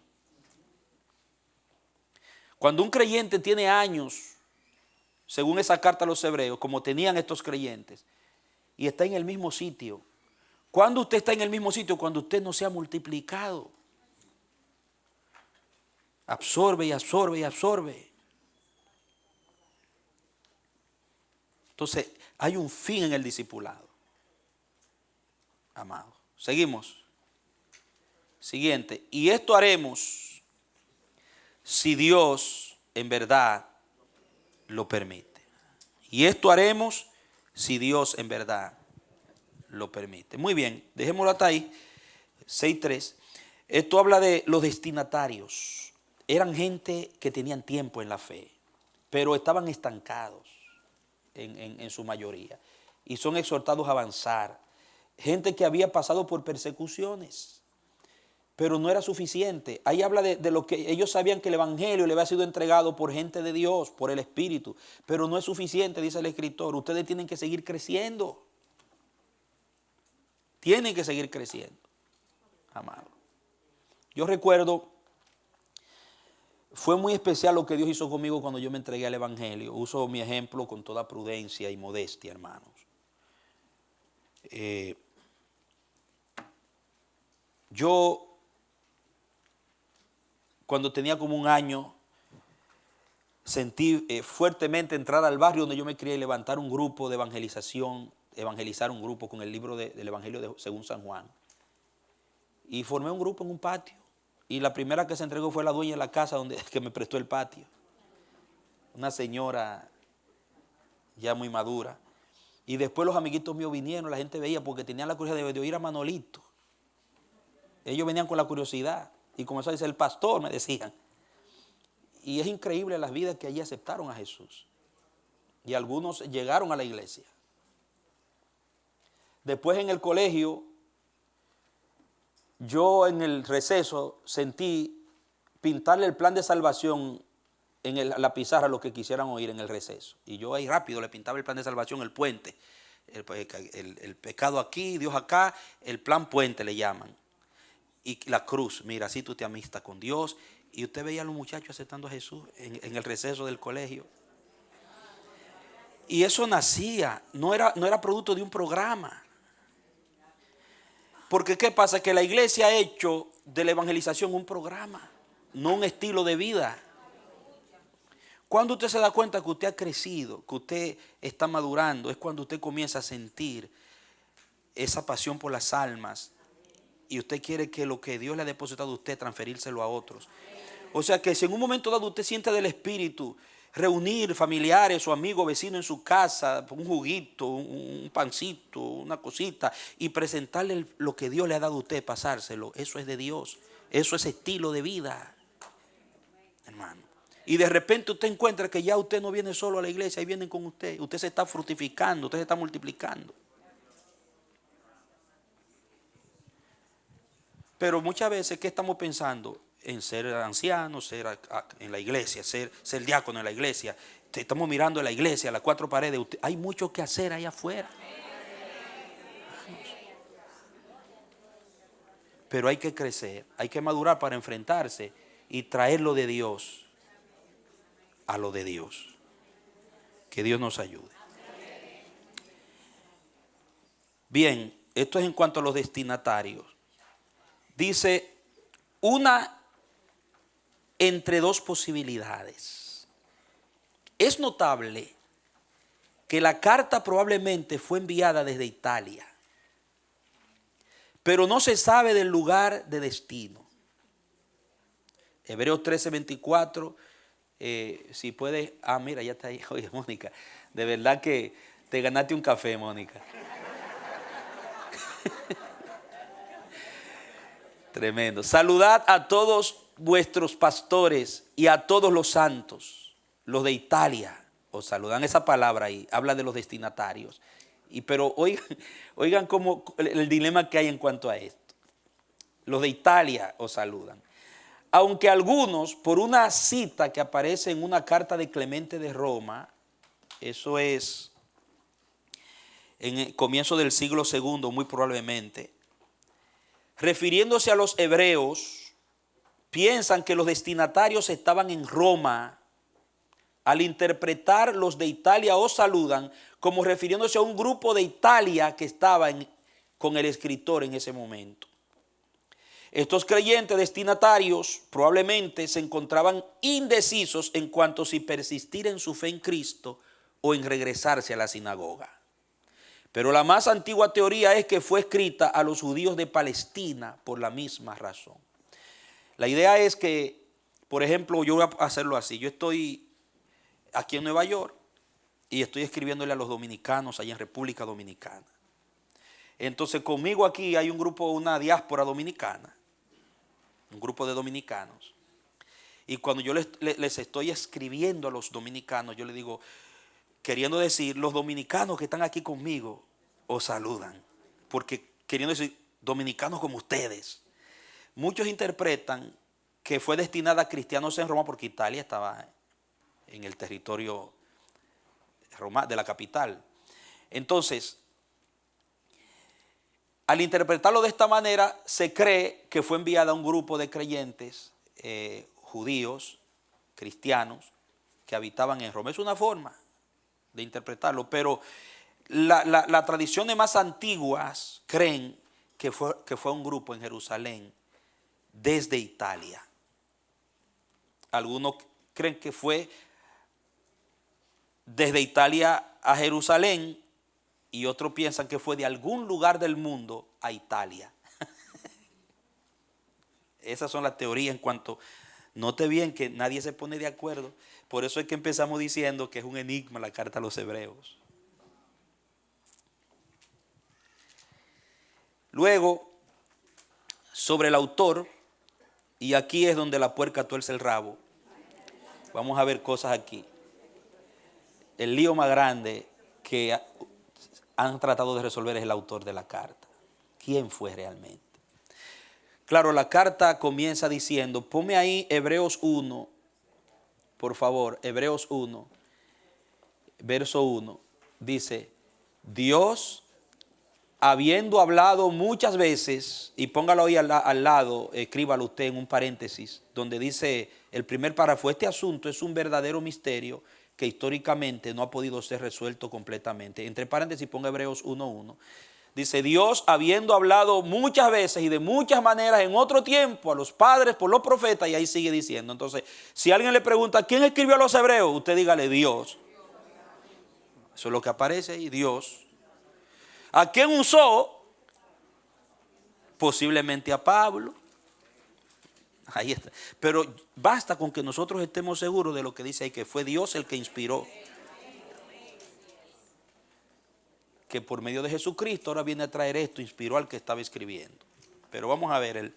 A: Cuando un creyente tiene años, según esa carta a los hebreos, como tenían estos creyentes, y está en el mismo sitio. ¿Cuándo usted está en el mismo sitio? Cuando usted no se ha multiplicado. Absorbe y absorbe y absorbe. Entonces, hay un fin en el discipulado. Amado. Seguimos. Siguiente. Y esto haremos si Dios en verdad lo permite. Y esto haremos si Dios en verdad lo permite. Muy bien, dejémoslo hasta ahí. 6.3. Esto habla de los destinatarios. Eran gente que tenían tiempo en la fe, pero estaban estancados en su mayoría. Y son exhortados a avanzar. Gente que había pasado por persecuciones, pero no era suficiente. Ahí habla de lo que ellos sabían, que el evangelio le había sido entregado por gente de Dios, por el Espíritu, pero no es suficiente, dice el escritor. Ustedes tienen que seguir creciendo. Tienen que seguir creciendo, amado. Yo recuerdo, fue muy especial lo que Dios hizo conmigo cuando yo me entregué al evangelio. Uso mi ejemplo con toda prudencia y modestia, hermanos. Yo, cuando tenía como un año, sentí fuertemente entrar al barrio donde yo me crié y levantar un grupo de evangelización, evangelizar un grupo con el libro del Evangelio según San Juan. Y formé un grupo en un patio. Y la primera que se entregó fue la dueña de la casa que me prestó el patio. Una señora ya muy madura. Y después los amiguitos míos vinieron, la gente veía porque tenían la curiosidad de oír a Manolito. Ellos venían con la curiosidad y comenzó a decir, el pastor, me decían. Y es increíble las vidas que allí aceptaron a Jesús. Y algunos llegaron a la iglesia. Después en el colegio, yo en el receso sentí pintarle el plan de salvación en la pizarra a los que quisieran oír en el receso. Y yo ahí rápido le pintaba el plan de salvación, el puente. El pecado aquí, Dios acá, el plan puente le llaman. Y la cruz, mira, así tú te amistas con Dios. Y usted veía a los muchachos aceptando a Jesús en el receso del colegio. Y eso nacía, no era producto de un programa. Porque ¿qué pasa? Que la iglesia ha hecho de la evangelización un programa, no un estilo de vida. Cuando usted se da cuenta que usted ha crecido, que usted está madurando, es cuando usted comienza a sentir esa pasión por las almas. Y usted quiere que lo que Dios le ha depositado a usted, transferírselo a otros. O sea que si en un momento dado usted siente del Espíritu, reunir familiares o amigos, vecinos en su casa, un juguito, un pancito, una cosita, y presentarle lo que Dios le ha dado a usted, pasárselo, eso es de Dios. Eso es estilo de vida, hermano. Y de repente usted encuentra que ya usted no viene solo a la iglesia, ahí vienen con usted. Usted se está fructificando, usted se está multiplicando. Pero muchas veces, ¿qué estamos pensando? En ser anciano, ser en la iglesia, ser diácono en la iglesia. Estamos mirando en la iglesia, las cuatro paredes. Hay mucho que hacer allá afuera. Pero hay que crecer, hay que madurar para enfrentarse y traer lo de Dios a lo de Dios. Que Dios nos ayude. Bien, esto es en cuanto a los destinatarios. Dice, una entre dos posibilidades. Es notable que la carta probablemente fue enviada desde Italia, pero no se sabe del lugar de destino. Hebreos 13:24, si puedes, mira, ya está ahí. Oye, Mónica, de verdad que te ganaste un café, Mónica. Tremendo. Saludad a todos vuestros pastores y a todos los santos, los de Italia. Os saludan, esa palabra ahí, habla de los destinatarios. Pero oigan cómo el dilema que hay en cuanto a esto. Los de Italia os saludan. Aunque algunos, por una cita que aparece en una carta de Clemente de Roma, eso es en el comienzo del siglo II, muy probablemente, refiriéndose a los hebreos, piensan que los destinatarios estaban en Roma. Al interpretar los de Italia os saludan como refiriéndose a un grupo de Italia que estaba con el escritor en ese momento. Estos creyentes destinatarios probablemente se encontraban indecisos en cuanto a si persistir en su fe en Cristo o en regresarse a la sinagoga. Pero la más antigua teoría es que fue escrita a los judíos de Palestina por la misma razón. La idea es que, por ejemplo, yo voy a hacerlo así. Yo estoy aquí en Nueva York y estoy escribiéndole a los dominicanos allá en República Dominicana. Entonces conmigo aquí hay un grupo, una diáspora dominicana, un grupo de dominicanos. Y cuando yo les estoy escribiendo a los dominicanos, yo les digo, queriendo decir, los dominicanos que están aquí conmigo os saludan. Porque queriendo decir, dominicanos como ustedes. Muchos interpretan que fue destinada a cristianos en Roma porque Italia estaba en el territorio de la capital. Entonces, al interpretarlo de esta manera, se cree que fue enviada a un grupo de creyentes judíos, cristianos, que habitaban en Roma. Es una forma de interpretarlo, pero las tradiciones más antiguas creen que fue un grupo en Jerusalén desde Italia. Algunos creen que fue desde Italia a Jerusalén y otros piensan que fue de algún lugar del mundo a Italia. Esas son las teorías en cuanto, note bien que nadie se pone de acuerdo. Por eso es que empezamos diciendo que es un enigma la carta a los hebreos. Luego, sobre el autor, y aquí es donde la puerca tuerce el rabo. Vamos a ver cosas aquí. El lío más grande que han tratado de resolver es el autor de la carta. ¿Quién fue realmente? Claro, la carta comienza diciendo, ponme ahí Hebreos 1, por favor, Hebreos 1, verso 1, dice, Dios, habiendo hablado muchas veces, y póngalo ahí al lado, escríbalo usted en un paréntesis, donde dice el primer párrafo, este asunto es un verdadero misterio que históricamente no ha podido ser resuelto completamente. Entre paréntesis ponga Hebreos 1:1. Dice, Dios habiendo hablado muchas veces y de muchas maneras en otro tiempo a los padres por los profetas, y ahí sigue diciendo. Entonces, si alguien le pregunta, ¿quién escribió a los hebreos? Usted dígale, Dios. Eso es lo que aparece ahí, Dios. ¿A quién usó? Posiblemente a Pablo. Ahí está. Pero basta con que nosotros estemos seguros de lo que dice ahí, que fue Dios el que inspiró. Que por medio de Jesucristo ahora viene a traer esto, inspiró al que estaba escribiendo. Pero vamos a ver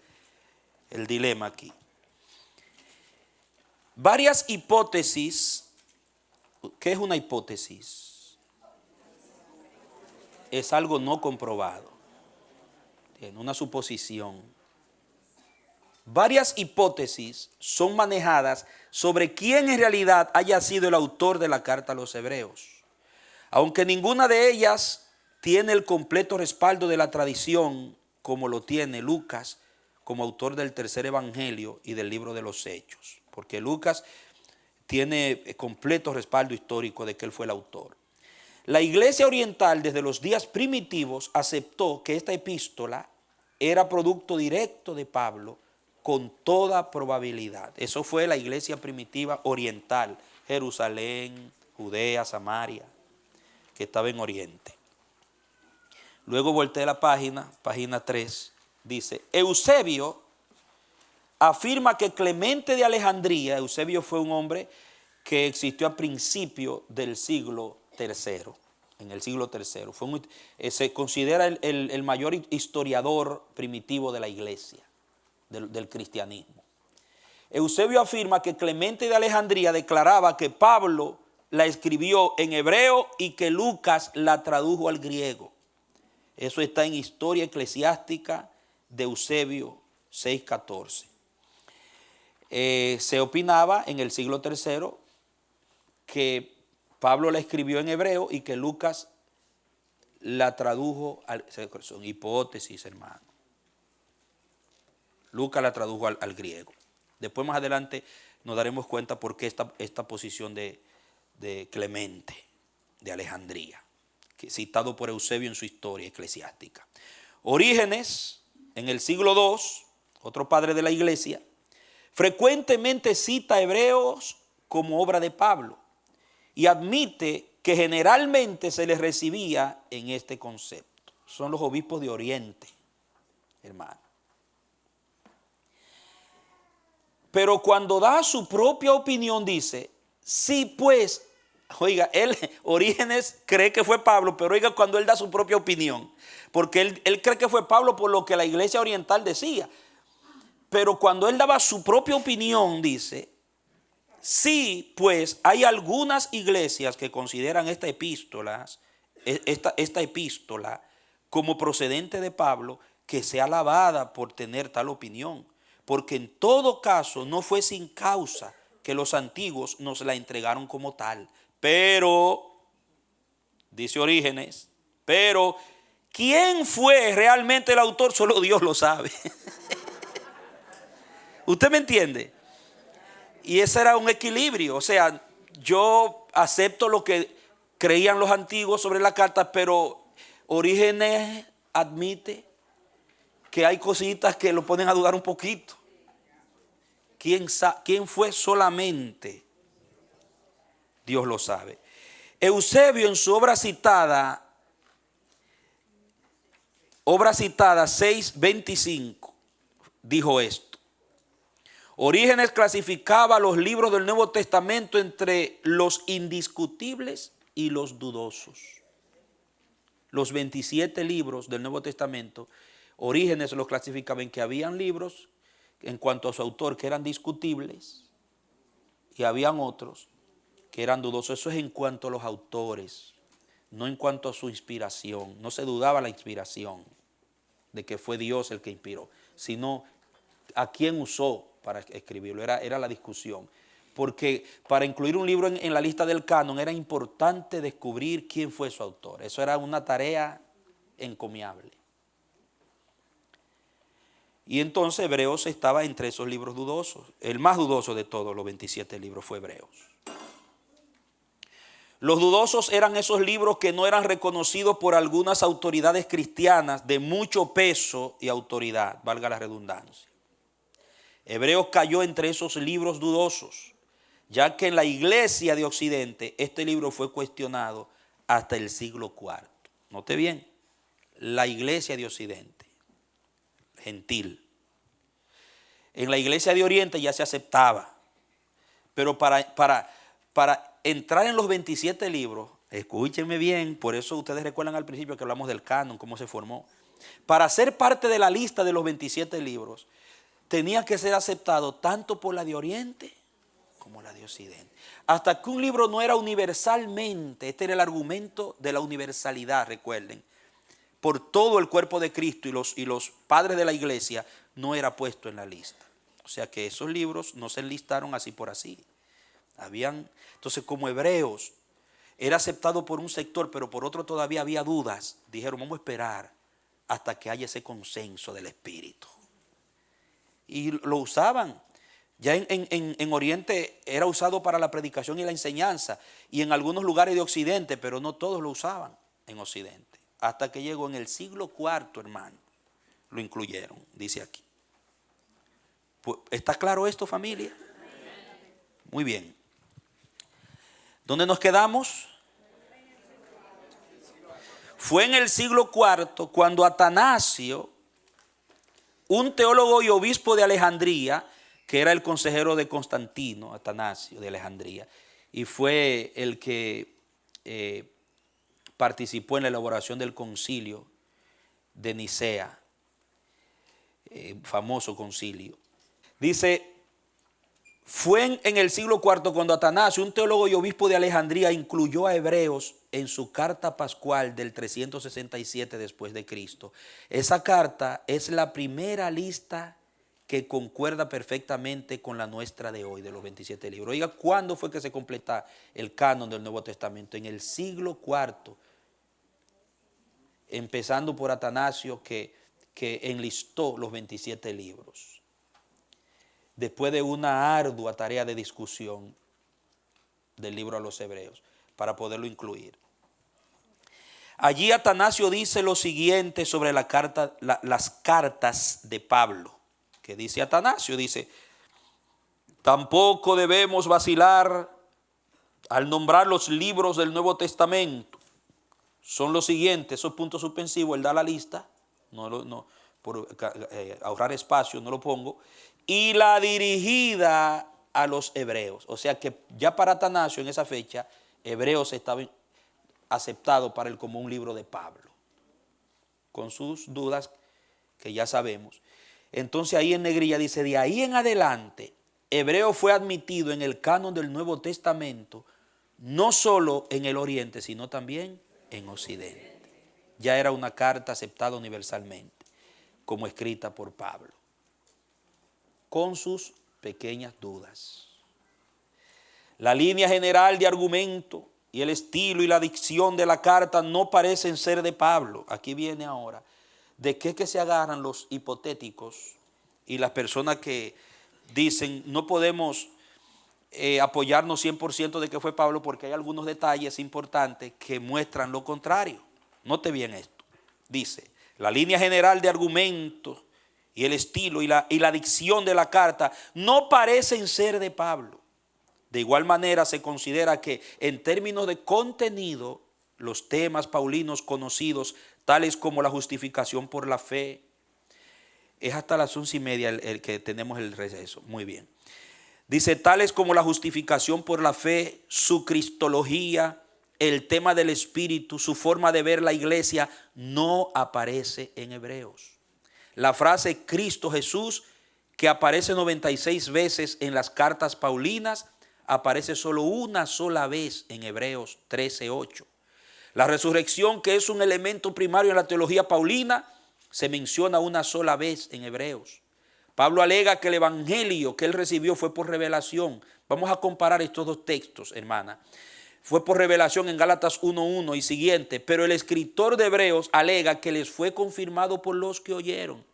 A: el dilema aquí. Varias hipótesis. ¿Qué es una hipótesis? Es algo no comprobado. Tiene una suposición. Varias hipótesis son manejadas sobre quién en realidad haya sido el autor de la carta a los hebreos. Aunque ninguna de ellas tiene el completo respaldo de la tradición, como lo tiene Lucas como autor del tercer evangelio y del libro de los Hechos. Porque Lucas tiene completo respaldo histórico de que él fue el autor. La iglesia oriental desde los días primitivos aceptó que esta epístola era producto directo de Pablo con toda probabilidad. Eso fue la iglesia primitiva oriental, Jerusalén, Judea, Samaria, que estaba en Oriente. Luego volteé la página 3, dice, Eusebio afirma que Clemente de Alejandría, Eusebio fue un hombre que existió a principios del siglo III, en el siglo III. Se considera el mayor historiador primitivo de la iglesia, del cristianismo. Eusebio afirma que Clemente de Alejandría declaraba que Pablo la escribió en hebreo y que Lucas la tradujo al griego. Eso está en Historia Eclesiástica de Eusebio 6:14. Se opinaba en el siglo III que Pablo la escribió en hebreo y que Lucas la tradujo son hipótesis, hermano. Lucas la tradujo al griego. Después más adelante nos daremos cuenta por qué esta posición de Clemente de Alejandría, que citado por Eusebio en su Historia Eclesiástica. Orígenes, en el siglo II, otro padre de la iglesia, frecuentemente cita a Hebreos como obra de Pablo y admite que generalmente se les recibía en este concepto. Son los obispos de Oriente, hermano. Pero cuando da su propia opinión dice, sí pues, oiga, Orígenes cree que fue Pablo, pero oiga cuando él da su propia opinión, porque él cree que fue Pablo por lo que la iglesia oriental decía. Pero cuando él daba su propia opinión dice, sí pues hay algunas iglesias que consideran esta epístola como procedente de Pablo, que sea alabada por tener tal opinión. Porque en todo caso no fue sin causa que los antiguos nos la entregaron como tal. Pero, dice Orígenes, pero ¿quién fue realmente el autor? Solo Dios lo sabe. ¿Usted me entiende? Y ese era un equilibrio. O sea, yo acepto lo que creían los antiguos sobre la carta, pero Orígenes admite que hay cositas que lo ponen a dudar un poquito. ¿Quién fue? Solamente Dios lo sabe. Eusebio en su obra citada 6:25, dijo esto. Orígenes clasificaba los libros del Nuevo Testamento entre los indiscutibles y los dudosos. Los 27 libros del Nuevo Testamento, Orígenes los clasificaba en que habían libros en cuanto a su autor que eran discutibles y habían otros que eran dudosos. Eso es en cuanto a los autores, no en cuanto a su inspiración. No se dudaba la inspiración de que fue Dios el que inspiró, sino a quién usó para escribirlo. Era la discusión. Porque para incluir un libro en la lista del canon era importante descubrir quién fue su autor. Eso era una tarea encomiable. Y entonces Hebreos estaba entre esos libros dudosos. El más dudoso de todos los 27 libros fue Hebreos. Los dudosos eran esos libros que no eran reconocidos por algunas autoridades cristianas de mucho peso y autoridad, valga la redundancia. Hebreos cayó entre esos libros dudosos, ya que en la iglesia de Occidente este libro fue cuestionado hasta el siglo IV. Note bien, la iglesia de Occidente. Gentil. En la iglesia de Oriente ya se aceptaba, pero para entrar en los 27 libros, escúchenme bien, por eso ustedes recuerdan al principio que hablamos del canon, cómo se formó. Para ser parte de la lista de los 27 libros, tenía que ser aceptado tanto por la de Oriente como la de Occidente. Hasta que un libro no era universalmente, este era el argumento de la universalidad, recuerden, por todo el cuerpo de Cristo y los padres de la iglesia, no era puesto en la lista. O sea que esos libros no se enlistaron así por así. Entonces, como Hebreos era aceptado por un sector, pero por otro todavía había dudas, dijeron, vamos a esperar hasta que haya ese consenso del Espíritu. Y lo usaban. Ya en Oriente era usado para la predicación y la enseñanza, y en algunos lugares de Occidente, pero no todos lo usaban en Occidente. Hasta que llegó en el siglo IV, hermano, lo incluyeron, dice aquí. ¿Está claro esto, familia? Muy bien. ¿Dónde nos quedamos? Fue en el siglo IV cuando Atanasio, un teólogo y obispo de Alejandría, que era el consejero de Constantino, Atanasio de Alejandría, y fue el que participó en la elaboración del concilio de Nicea, famoso concilio. Dice, fue en el siglo IV cuando Atanasio, un teólogo y obispo de Alejandría, incluyó a Hebreos en su carta pascual del 367 después de Cristo. Esa carta es la primera lista que concuerda perfectamente con la nuestra de hoy, de los 27 libros. Oiga, ¿cuándo fue que se completa el canon del Nuevo Testamento? En el siglo IV, empezando por Atanasio, que enlistó los 27 libros. Después de una ardua tarea de discusión del libro a los Hebreos, para poderlo incluir. Allí Atanasio dice lo siguiente sobre las cartas de Pablo. Que dice Atanasio, dice, tampoco debemos vacilar al nombrar los libros del Nuevo Testamento, son los siguientes, esos puntos suspensivos, él da la lista, por ahorrar espacio no lo pongo, y la dirigida a los hebreos. O sea que ya para Atanasio en esa fecha, Hebreos estaba aceptado para él como un libro de Pablo, con sus dudas que ya sabemos. Entonces ahí en negrilla dice, de ahí en adelante, Hebreo fue admitido en el canon del Nuevo Testamento, no solo en el Oriente, sino también en Occidente. Ya era una carta aceptada universalmente, como escrita por Pablo, con sus pequeñas dudas. La línea general de argumento y el estilo y la dicción de la carta no parecen ser de Pablo. Aquí viene ahora. ¿De qué que se agarran los hipotéticos y las personas que dicen no podemos apoyarnos 100% de que fue Pablo porque hay algunos detalles importantes que muestran lo contrario? Note bien esto. Dice, la línea general de argumentos y el estilo y la dicción de la carta no parecen ser de Pablo. De igual manera se considera que en términos de contenido, los temas paulinos conocidos, tales como la justificación por la fe, es hasta las 11:30 el que tenemos el receso. Muy bien. Dice, tales como la justificación por la fe, su cristología, el tema del Espíritu, su forma de ver la iglesia, no aparece en Hebreos. La frase Cristo Jesús, que aparece 96 veces en las cartas paulinas, aparece solo una sola vez en Hebreos 13:8. La resurrección, que es un elemento primario en la teología paulina, se menciona una sola vez en Hebreos. Pablo alega que el evangelio que él recibió fue por revelación. Vamos a comparar estos dos textos, hermana. Fue por revelación en Gálatas 1:1 y siguiente, pero el escritor de Hebreos alega que les fue confirmado por los que oyeron.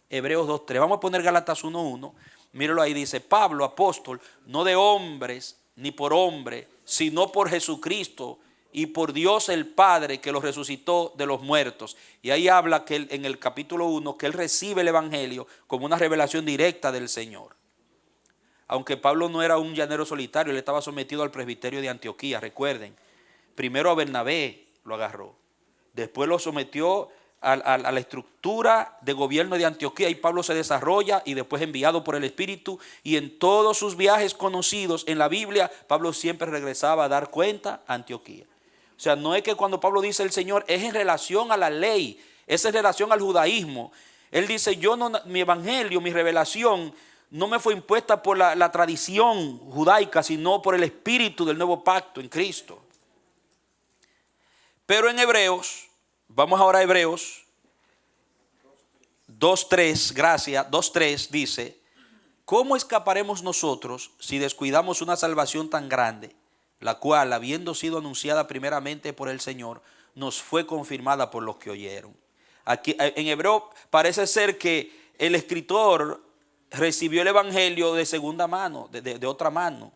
A: Hebreos 2:3. Vamos a poner Gálatas 1:1. Míralo ahí, dice, Pablo, apóstol, no de hombres ni por hombre, sino por Jesucristo y por Dios el Padre que los resucitó de los muertos. Y ahí habla que en el capítulo 1 que él recibe el evangelio como una revelación directa del Señor. Aunque Pablo no era un llanero solitario, él estaba sometido al presbiterio de Antioquía, recuerden. Primero a Bernabé lo agarró, después lo sometió a la estructura de gobierno de Antioquía y Pablo se desarrolla y después enviado por el Espíritu, y en todos sus viajes conocidos en la Biblia, Pablo siempre regresaba a dar cuenta a Antioquía. O sea, no es que cuando Pablo dice el Señor es en relación a la ley, es en relación al judaísmo. Él dice, mi evangelio, mi revelación no me fue impuesta por la tradición judaica, sino por el Espíritu del nuevo pacto en Cristo. Pero en Hebreos, vamos ahora a Hebreos 2:3, gracias, 2:3 dice, ¿cómo escaparemos nosotros si descuidamos una salvación tan grande, la cual, habiendo sido anunciada primeramente por el Señor, nos fue confirmada por los que oyeron? Aquí en Hebreo parece ser que el escritor recibió el evangelio de segunda mano, de otra mano.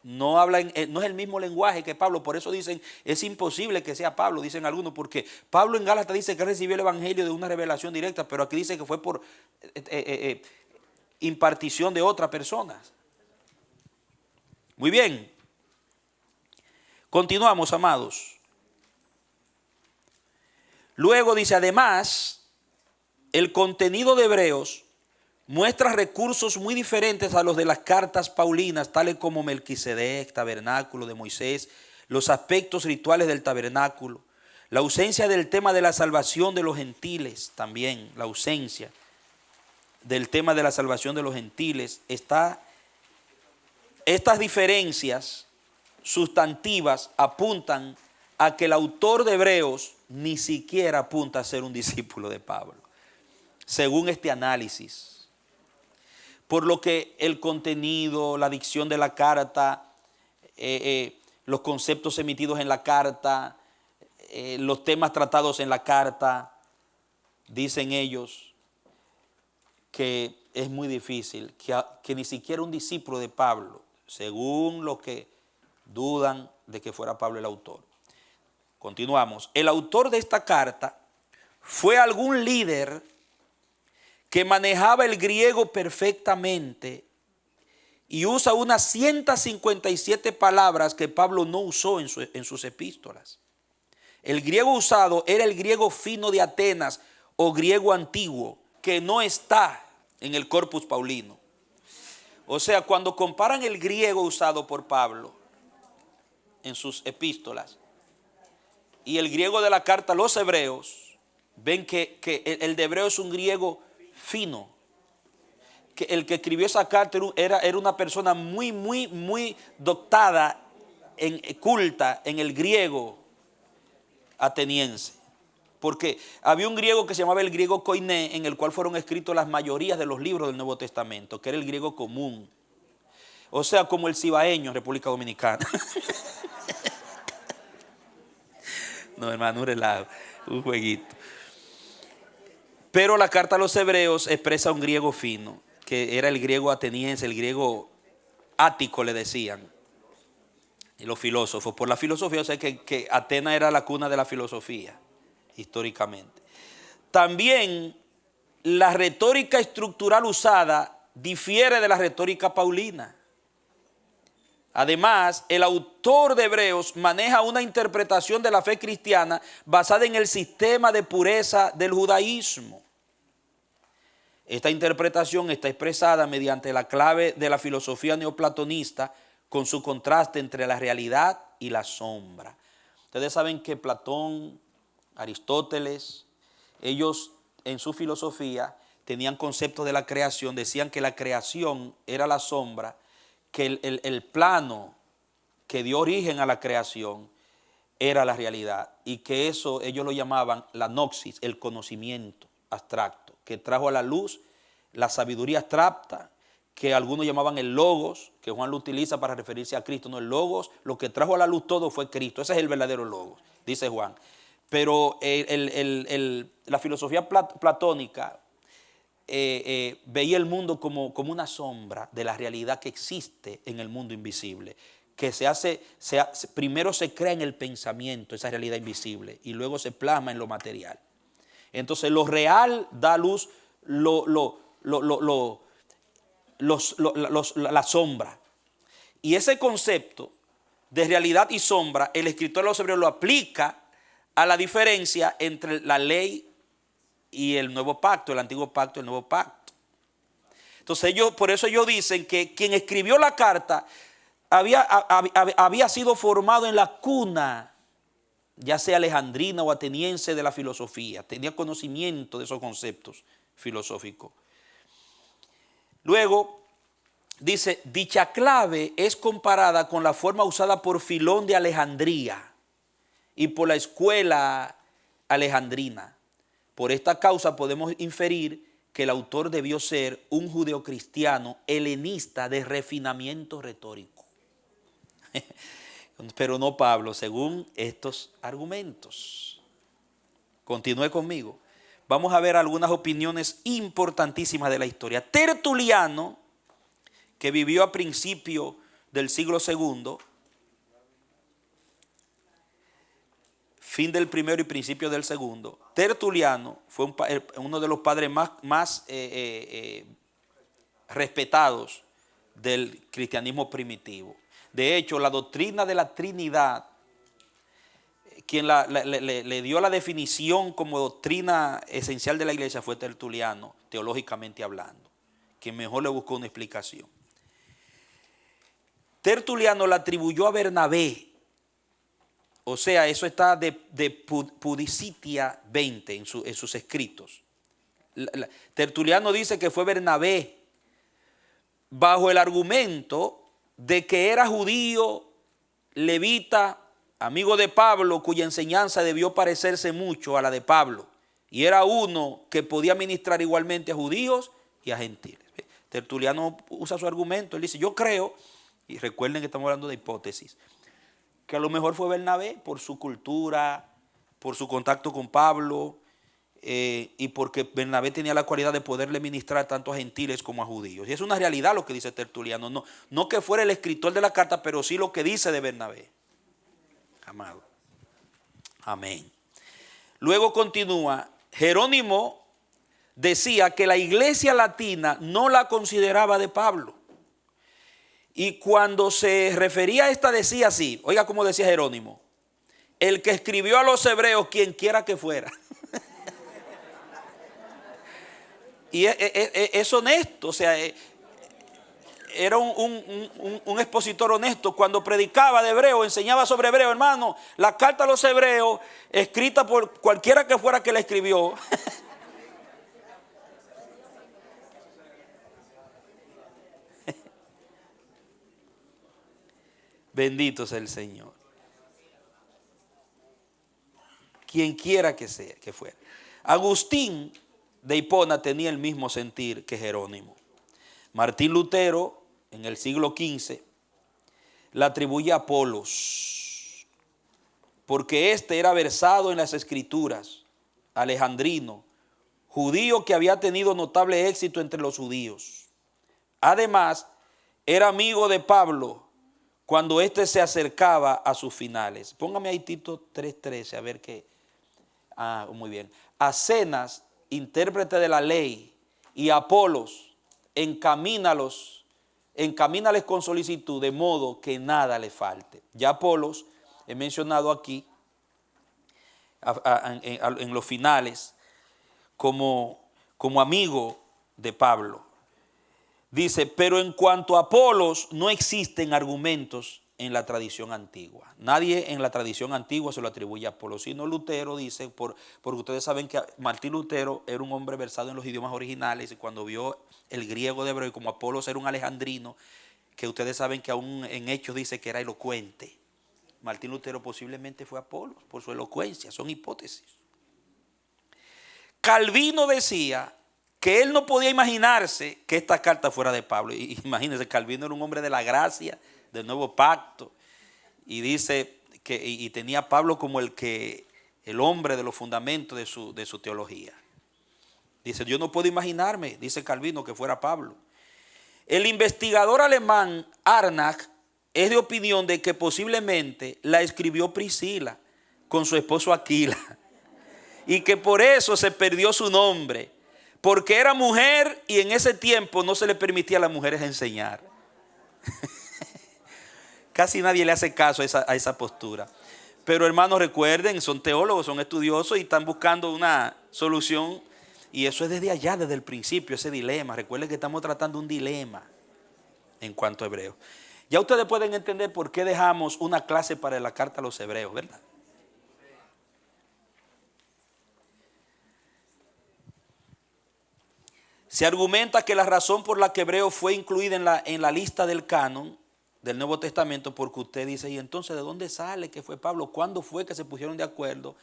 A: No es el mismo lenguaje que Pablo, por eso dicen, es imposible que sea Pablo, dicen algunos, porque Pablo en Gálatas dice que recibió el evangelio de una revelación directa, pero aquí dice que fue por impartición de otras personas. Muy bien. Continuamos, amados. Luego dice, además, el contenido de Hebreos muestra recursos muy diferentes a los de las cartas paulinas, tales como Melquisedec, tabernáculo de Moisés, los aspectos rituales del tabernáculo, la ausencia del tema de la salvación de los gentiles, también la ausencia del tema de la salvación de los gentiles. Estas diferencias sustantivas apuntan a que el autor de Hebreos ni siquiera apunta a ser un discípulo de Pablo, según este análisis. Por lo que el contenido, la dicción de la carta, los conceptos emitidos en la carta, los temas tratados en la carta, dicen ellos que es muy difícil, que ni siquiera un discípulo de Pablo, según lo que dudan de que fuera Pablo el autor. Continuamos. El autor de esta carta fue algún líder que manejaba el griego perfectamente y usa unas 157 palabras que Pablo no usó en sus epístolas. El griego usado era el griego fino de Atenas o griego antiguo, que no está en el Corpus Paulino. O sea, cuando comparan el griego usado por Pablo en sus epístolas y el griego de la carta a los hebreos, ven que el de hebreo es un griego fino. Que el que escribió esa carta era una persona muy dotada, culta en el griego ateniense. Porque había un griego que se llamaba el griego koiné, en el cual fueron escritos las mayorías de los libros del Nuevo Testamento, que era el griego común. O sea, como el cibaeño en República Dominicana. No, hermano, un relajo, un jueguito. Pero la carta a los hebreos expresa un griego fino, que era el griego ateniense, el griego ático le decían. Y los filósofos, por la filosofía, o sea que Atenas era la cuna de la filosofía, históricamente. También la retórica estructural usada difiere de la retórica paulina. Además, el autor de Hebreos maneja una interpretación de la fe cristiana basada en el sistema de pureza del judaísmo. Esta interpretación está expresada mediante la clave de la filosofía neoplatonista con su contraste entre la realidad y la sombra. Ustedes saben que Platón, Aristóteles, ellos en su filosofía tenían conceptos de la creación, decían que la creación era la sombra, que el plano que dio origen a la creación era la realidad y que eso ellos lo llamaban la gnosis, el conocimiento abstracto, que trajo a la luz la sabiduría abstracta, que algunos llamaban el logos, que Juan lo utiliza para referirse a Cristo. No, el logos, lo que trajo a la luz todo fue Cristo, ese es el verdadero logos, dice Juan. Pero la filosofía platónica veía el mundo como una sombra de la realidad que existe en el mundo invisible, que primero se crea en el pensamiento, esa realidad invisible, y luego se plasma en lo material. Entonces lo real da a luz la sombra. Y ese concepto de realidad y sombra, el escritor de los Hebreos lo aplica a la diferencia entre la ley y el nuevo pacto, el antiguo pacto y el nuevo pacto. Entonces por eso ellos dicen que quien escribió la carta había sido formado en la cuna, ya sea alejandrina o ateniense, de la filosofía. Tenía conocimiento de esos conceptos filosóficos. Luego dice, dicha clave es comparada con la forma usada por Filón de Alejandría y por la escuela alejandrina. Por esta causa podemos inferir que el autor debió ser un judeocristiano helenista de refinamiento retórico. Pero no Pablo, según estos argumentos. Continúe conmigo. Vamos a ver algunas opiniones importantísimas de la historia. Tertuliano, que vivió a principios del siglo II, fin del primero y principio del segundo, Tertuliano fue uno de los padres más respetados del cristianismo primitivo. De hecho, la doctrina de la Trinidad, quien le dio la definición como doctrina esencial de la iglesia fue Tertuliano, teológicamente hablando, quien mejor le buscó una explicación. Tertuliano la atribuyó a Bernabé. O sea, eso está de Pudicitia 20 en sus escritos. Tertuliano dice que fue Bernabé bajo el argumento de que era judío, levita, amigo de Pablo, cuya enseñanza debió parecerse mucho a la de Pablo. Y era uno que podía ministrar igualmente a judíos y a gentiles. Tertuliano usa su argumento. Él dice, yo creo, y recuerden que estamos hablando de hipótesis, que a lo mejor fue Bernabé por su cultura, por su contacto con Pablo, y porque Bernabé tenía la cualidad de poderle ministrar tanto a gentiles como a judíos. Y es una realidad lo que dice Tertuliano. No que fuera el escritor de la carta, pero sí lo que dice de Bernabé. Amado. Amén. Luego continúa. Jerónimo decía que la iglesia latina no la consideraba de Pablo. Y cuando se refería a esta decía así, oiga cómo decía Jerónimo, el que escribió a los hebreos, quien quiera que fuera. Y es honesto, o sea, era un expositor honesto. Cuando predicaba de hebreo, enseñaba sobre hebreo, hermano, la carta a los hebreos, escrita por cualquiera que fuera que la escribió. Bendito sea el Señor. Quien quiera que sea, que fuera. Agustín de Hipona tenía el mismo sentir que Jerónimo. Martín Lutero, en el siglo XV, la atribuye a Apolos, porque éste era versado en las escrituras, alejandrino, judío que había tenido notable éxito entre los judíos. Además, era amigo de Pablo cuando éste se acercaba a sus finales. Póngame ahí Tito 3:13, a ver qué. Muy bien. A Zenas, intérprete de la ley, y a Apolos, encamínales con solicitud, de modo que nada le falte. Ya Apolos, he mencionado aquí, en los finales, como amigo de Pablo. Dice, pero en cuanto a Apolos, no existen argumentos en la tradición antigua. Nadie en la tradición antigua se lo atribuye a Apolos, sino Lutero dice, porque ustedes saben que Martín Lutero era un hombre versado en los idiomas originales, y cuando vio el griego de hebreo, y como Apolos era un alejandrino, que ustedes saben que aún en Hechos dice que era elocuente, Martín Lutero posiblemente fue Apolos por su elocuencia, son hipótesis. Calvino decía que él no podía imaginarse que esta carta fuera de Pablo. Y imagínense, Calvino era un hombre de la gracia, del nuevo pacto, y dice que y tenía a Pablo como el hombre de los fundamentos de su teología. Dice, yo no puedo imaginarme, dice Calvino, que fuera Pablo. El investigador alemán Arnach es de opinión de que posiblemente la escribió Priscila con su esposo Aquila, y que por eso se perdió su nombre, porque era mujer y en ese tiempo no se le permitía a las mujeres enseñar. Casi nadie le hace caso a esa postura. Pero hermanos, recuerden, son teólogos, son estudiosos y están buscando una solución. Y eso es desde allá, desde el principio, ese dilema. Recuerden que estamos tratando un dilema en cuanto a hebreos. Ya ustedes pueden entender por qué dejamos una clase para la carta a los hebreos, ¿verdad? Se argumenta que la razón por la que Hebreo fue incluida en la lista del canon del Nuevo Testamento, porque usted dice, y entonces ¿de dónde sale que fue Pablo? ¿Cuándo fue que se pusieron de acuerdo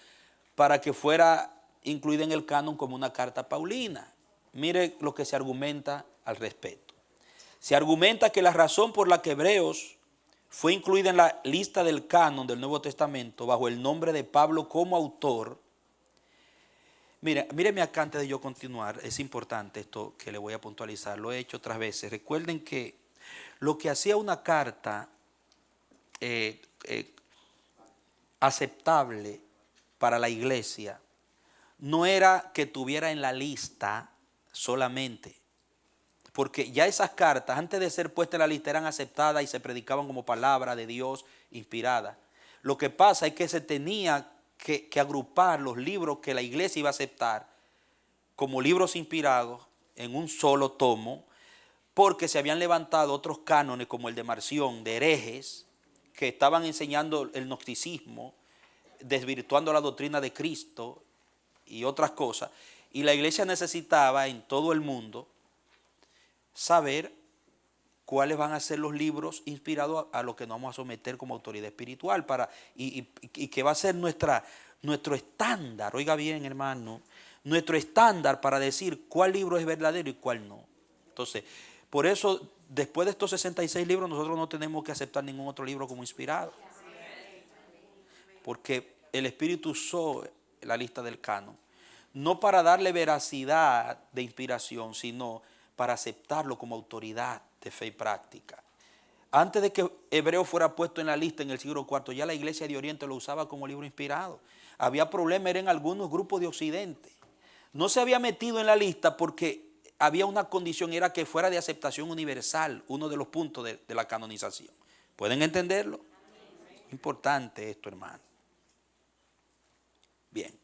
A: para que fuera incluida en el canon como una carta paulina? Mire lo que se argumenta al respecto. Se argumenta que la razón por la que Hebreos fue incluida en la lista del canon del Nuevo Testamento bajo el nombre de Pablo como autor. Míreme acá antes de yo continuar, es importante esto que le voy a puntualizar, lo he hecho otras veces. Recuerden que lo que hacía una carta aceptable para la iglesia no era que tuviera en la lista solamente, porque ya esas cartas antes de ser puestas en la lista eran aceptadas y se predicaban como palabra de Dios inspirada. Lo que pasa es que se tenía que agrupar los libros que la iglesia iba a aceptar como libros inspirados en un solo tomo, porque se habían levantado otros cánones como el de Marción, de herejes, que estaban enseñando el gnosticismo, desvirtuando la doctrina de Cristo y otras cosas. Y la iglesia necesitaba en todo el mundo saber cuáles van a ser los libros inspirados a lo que nos vamos a someter como autoridad espiritual y que va a ser nuestro estándar, oiga bien hermano, nuestro estándar para decir cuál libro es verdadero y cuál no. Entonces, por eso, después de estos 66 libros, nosotros no tenemos que aceptar ningún otro libro como inspirado. Porque el Espíritu usó la lista del canon, no para darle veracidad de inspiración, sino para aceptarlo como autoridad de fe y práctica. Antes de que Hebreo fuera puesto en la lista en el siglo IV, ya la iglesia de Oriente lo usaba como libro inspirado. Había problemas, era en algunos grupos de Occidente. No se había metido en la lista porque había una condición, era que fuera de aceptación universal, uno de los puntos de la canonización. ¿Pueden entenderlo? Importante esto, hermano. Bien.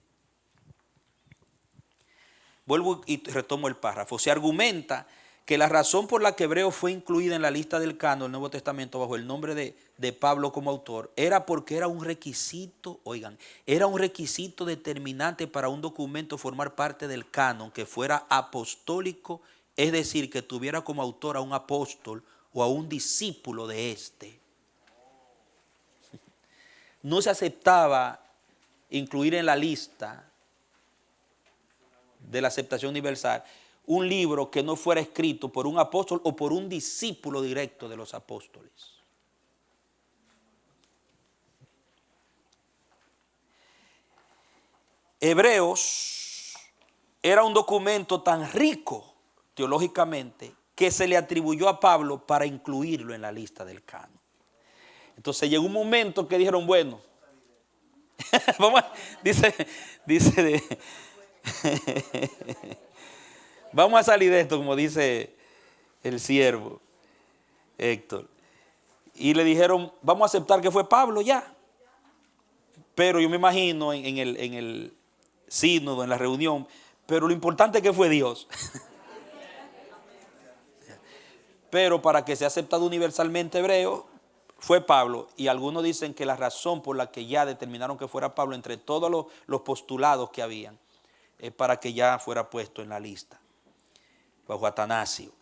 A: Vuelvo y retomo el párrafo. Se argumenta que la razón por la que Hebreos fue incluida en la lista del canon del Nuevo Testamento bajo el nombre de Pablo como autor era porque era un requisito, oigan, era un requisito determinante para un documento formar parte del canon que fuera apostólico, es decir, que tuviera como autor a un apóstol o a un discípulo de éste. No se aceptaba incluir en la lista de la aceptación universal un libro que no fuera escrito por un apóstol o por un discípulo directo de los apóstoles. Hebreos era un documento tan rico teológicamente que se le atribuyó a Pablo para incluirlo en la lista del canon. Entonces llegó un momento que dijeron, bueno, vamos a salir de esto, como dice el siervo Héctor. Y le dijeron, vamos a aceptar que fue Pablo ya. Pero yo me imagino en el sínodo, en la reunión, pero lo importante es que fue Dios. Pero para que sea aceptado universalmente hebreo, fue Pablo. Y algunos dicen que la razón por la que ya determinaron que fuera Pablo, entre todos los postulados que habían, es para que ya fuera puesto en la lista, bajo Atanasio.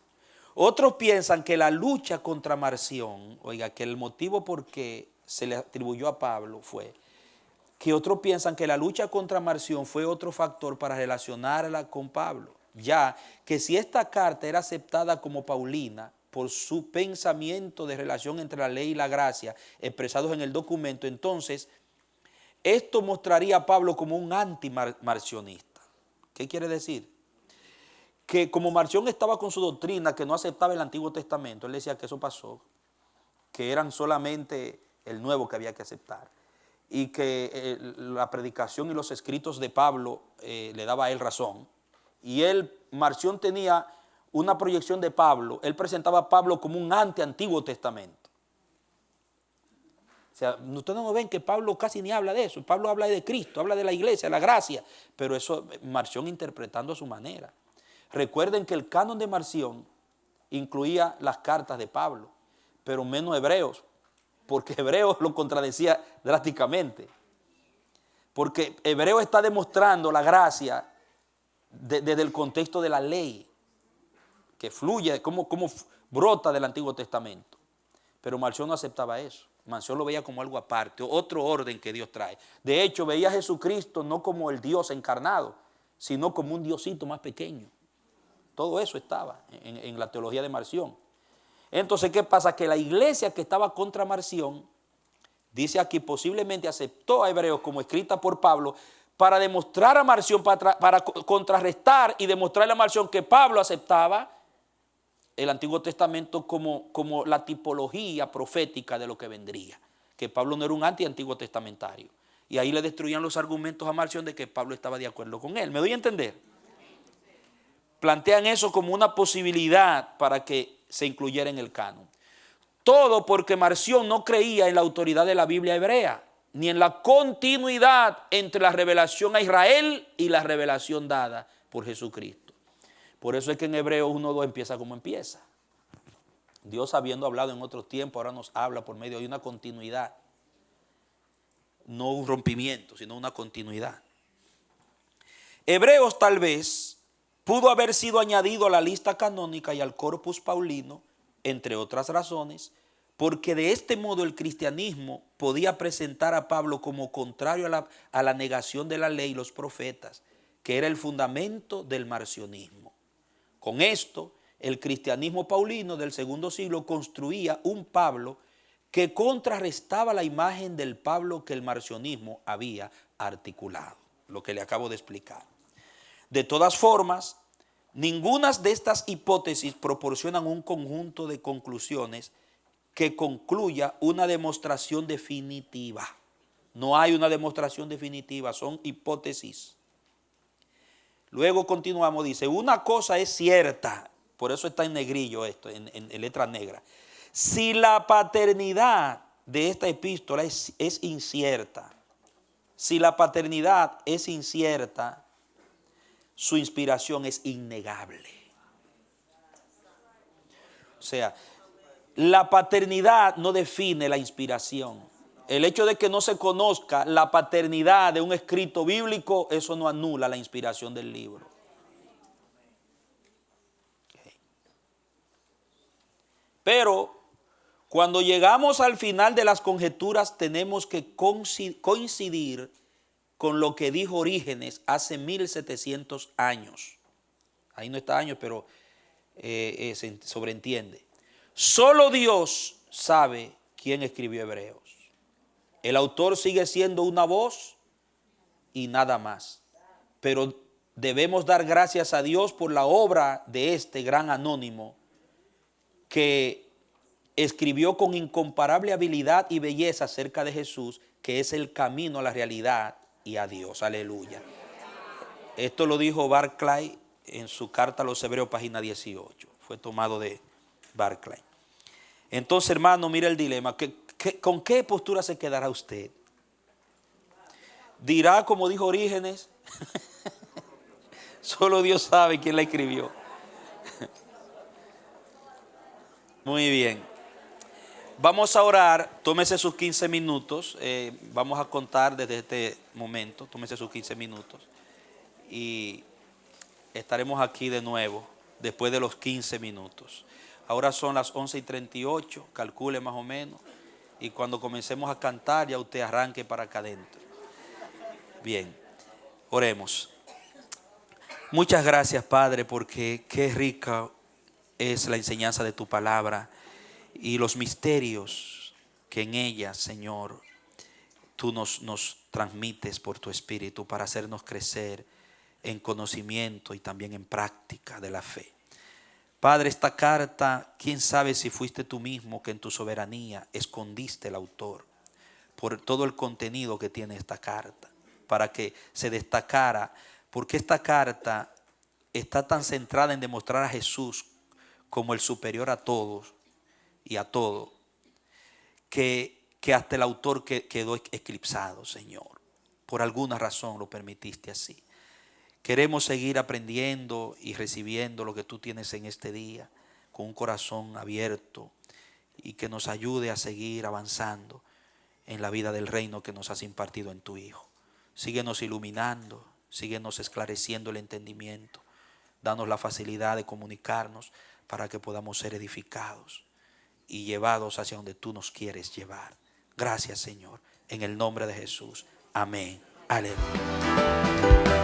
A: Otros piensan que la lucha contra Marción, oiga, que el motivo por qué se le atribuyó a Pablo fue que otros piensan que la lucha contra Marción fue otro factor para relacionarla con Pablo, ya que si esta carta era aceptada como paulina por su pensamiento de relación entre la ley y la gracia expresados en el documento, entonces esto mostraría a Pablo como un antimarcionista. ¿Qué quiere decir? Que como Marción estaba con su doctrina que no aceptaba el Antiguo Testamento, él decía que eso pasó, que eran solamente el Nuevo que había que aceptar, y que la predicación y los escritos de Pablo le daba a él razón, y Marción tenía una proyección de Pablo, él presentaba a Pablo como un anti-Antiguo Testamento. O sea, ustedes no ven que Pablo casi ni habla de eso, Pablo habla de Cristo, habla de la iglesia, de la gracia, pero eso Marción interpretando a su manera. Recuerden que el canon de Marción incluía las cartas de Pablo, pero menos Hebreos, porque Hebreos lo contradecía drásticamente. Porque Hebreo está demostrando la gracia desde el contexto de la ley, que fluye, cómo brota del Antiguo Testamento. Pero Marción no aceptaba eso. Marción lo veía como algo aparte, otro orden que Dios trae. De hecho, veía a Jesucristo no como el Dios encarnado, sino como un diosito más pequeño. Todo eso estaba en la teología de Marción. Entonces, ¿qué pasa? Que la iglesia que estaba contra Marción, dice aquí, posiblemente aceptó a Hebreos como escrita por Pablo para demostrar a Marción, para contrarrestar y demostrarle a Marción que Pablo aceptaba el Antiguo Testamento como la tipología profética de lo que vendría. Que Pablo no era un anti-antiguo testamentario. Y ahí le destruían los argumentos a Marción de que Pablo estaba de acuerdo con él. ¿Me doy a entender? Plantean eso como una posibilidad para que se incluyera en el canon. Todo porque Marción no creía en la autoridad de la Biblia hebrea, ni en la continuidad entre la revelación a Israel y la revelación dada por Jesucristo. Por eso es que en Hebreos 1:2 empieza como empieza. Dios, habiendo hablado en otro tiempo, ahora nos habla por medio de una continuidad. No un rompimiento, sino una continuidad. Hebreos tal vez pudo haber sido añadido a la lista canónica y al corpus paulino, entre otras razones, porque de este modo el cristianismo podía presentar a Pablo como contrario a la negación de la ley y los profetas, que era el fundamento del marcionismo. Con esto, el cristianismo paulino del segundo siglo construía un Pablo que contrarrestaba la imagen del Pablo que el marcionismo había articulado, lo que le acabo de explicar. De todas formas, ninguna de estas hipótesis proporcionan un conjunto de conclusiones que concluya una demostración definitiva. No hay una demostración definitiva, son hipótesis. Luego continuamos, dice, una cosa es cierta, por eso está en negrillo esto, en letra negra. Si la paternidad de esta epístola es incierta, si la paternidad es incierta, su inspiración es innegable. O sea, la paternidad no define la inspiración. El hecho de que no se conozca la paternidad de un escrito bíblico, eso no anula la inspiración del libro. Okay. Pero cuando llegamos al final de las conjeturas, tenemos que coincidir con lo que dijo Orígenes hace 1700 años. Ahí no está años, pero se sobreentiende. Solo Dios sabe quién escribió Hebreos. El autor sigue siendo una voz y nada más. Pero debemos dar gracias a Dios por la obra de este gran anónimo que escribió con incomparable habilidad y belleza acerca de Jesús, que es el camino a la realidad y a Dios. Aleluya. Esto lo dijo Barclay en su carta a los Hebreos, página 18. Fue tomado de Barclay. Entonces, hermano, mira el dilema. ¿Con qué postura se quedará usted? ¿Dirá como dijo Orígenes? Solo Dios sabe quién la escribió. Muy bien. Vamos a orar. Tómese sus 15 minutos. Vamos a contar desde este momento. Tómese sus 15 minutos. Y estaremos aquí de nuevo después de los 15 minutos. Ahora son las 11:38. Calcule más o menos. Y cuando comencemos a cantar, ya usted arranque para acá adentro. Bien, oremos. Muchas gracias, Padre, porque qué rica es la enseñanza de tu palabra y los misterios que en ella, Señor, tú nos transmites por tu Espíritu para hacernos crecer en conocimiento y también en práctica de la fe. Padre, esta carta, quién sabe si fuiste tú mismo que en tu soberanía escondiste el autor por todo el contenido que tiene esta carta, para que se destacara, porque esta carta está tan centrada en demostrar a Jesús como el superior a todos y a todo, que hasta el autor quedó eclipsado, Señor. Por alguna razón lo permitiste así. Queremos seguir aprendiendo y recibiendo lo que tú tienes en este día con un corazón abierto y que nos ayude a seguir avanzando en la vida del reino que nos has impartido en tu Hijo. Síguenos iluminando, síguenos esclareciendo el entendimiento, danos la facilidad de comunicarnos para que podamos ser edificados y llevados hacia donde tú nos quieres llevar. Gracias, Señor, en el nombre de Jesús. Amén. Aleluya.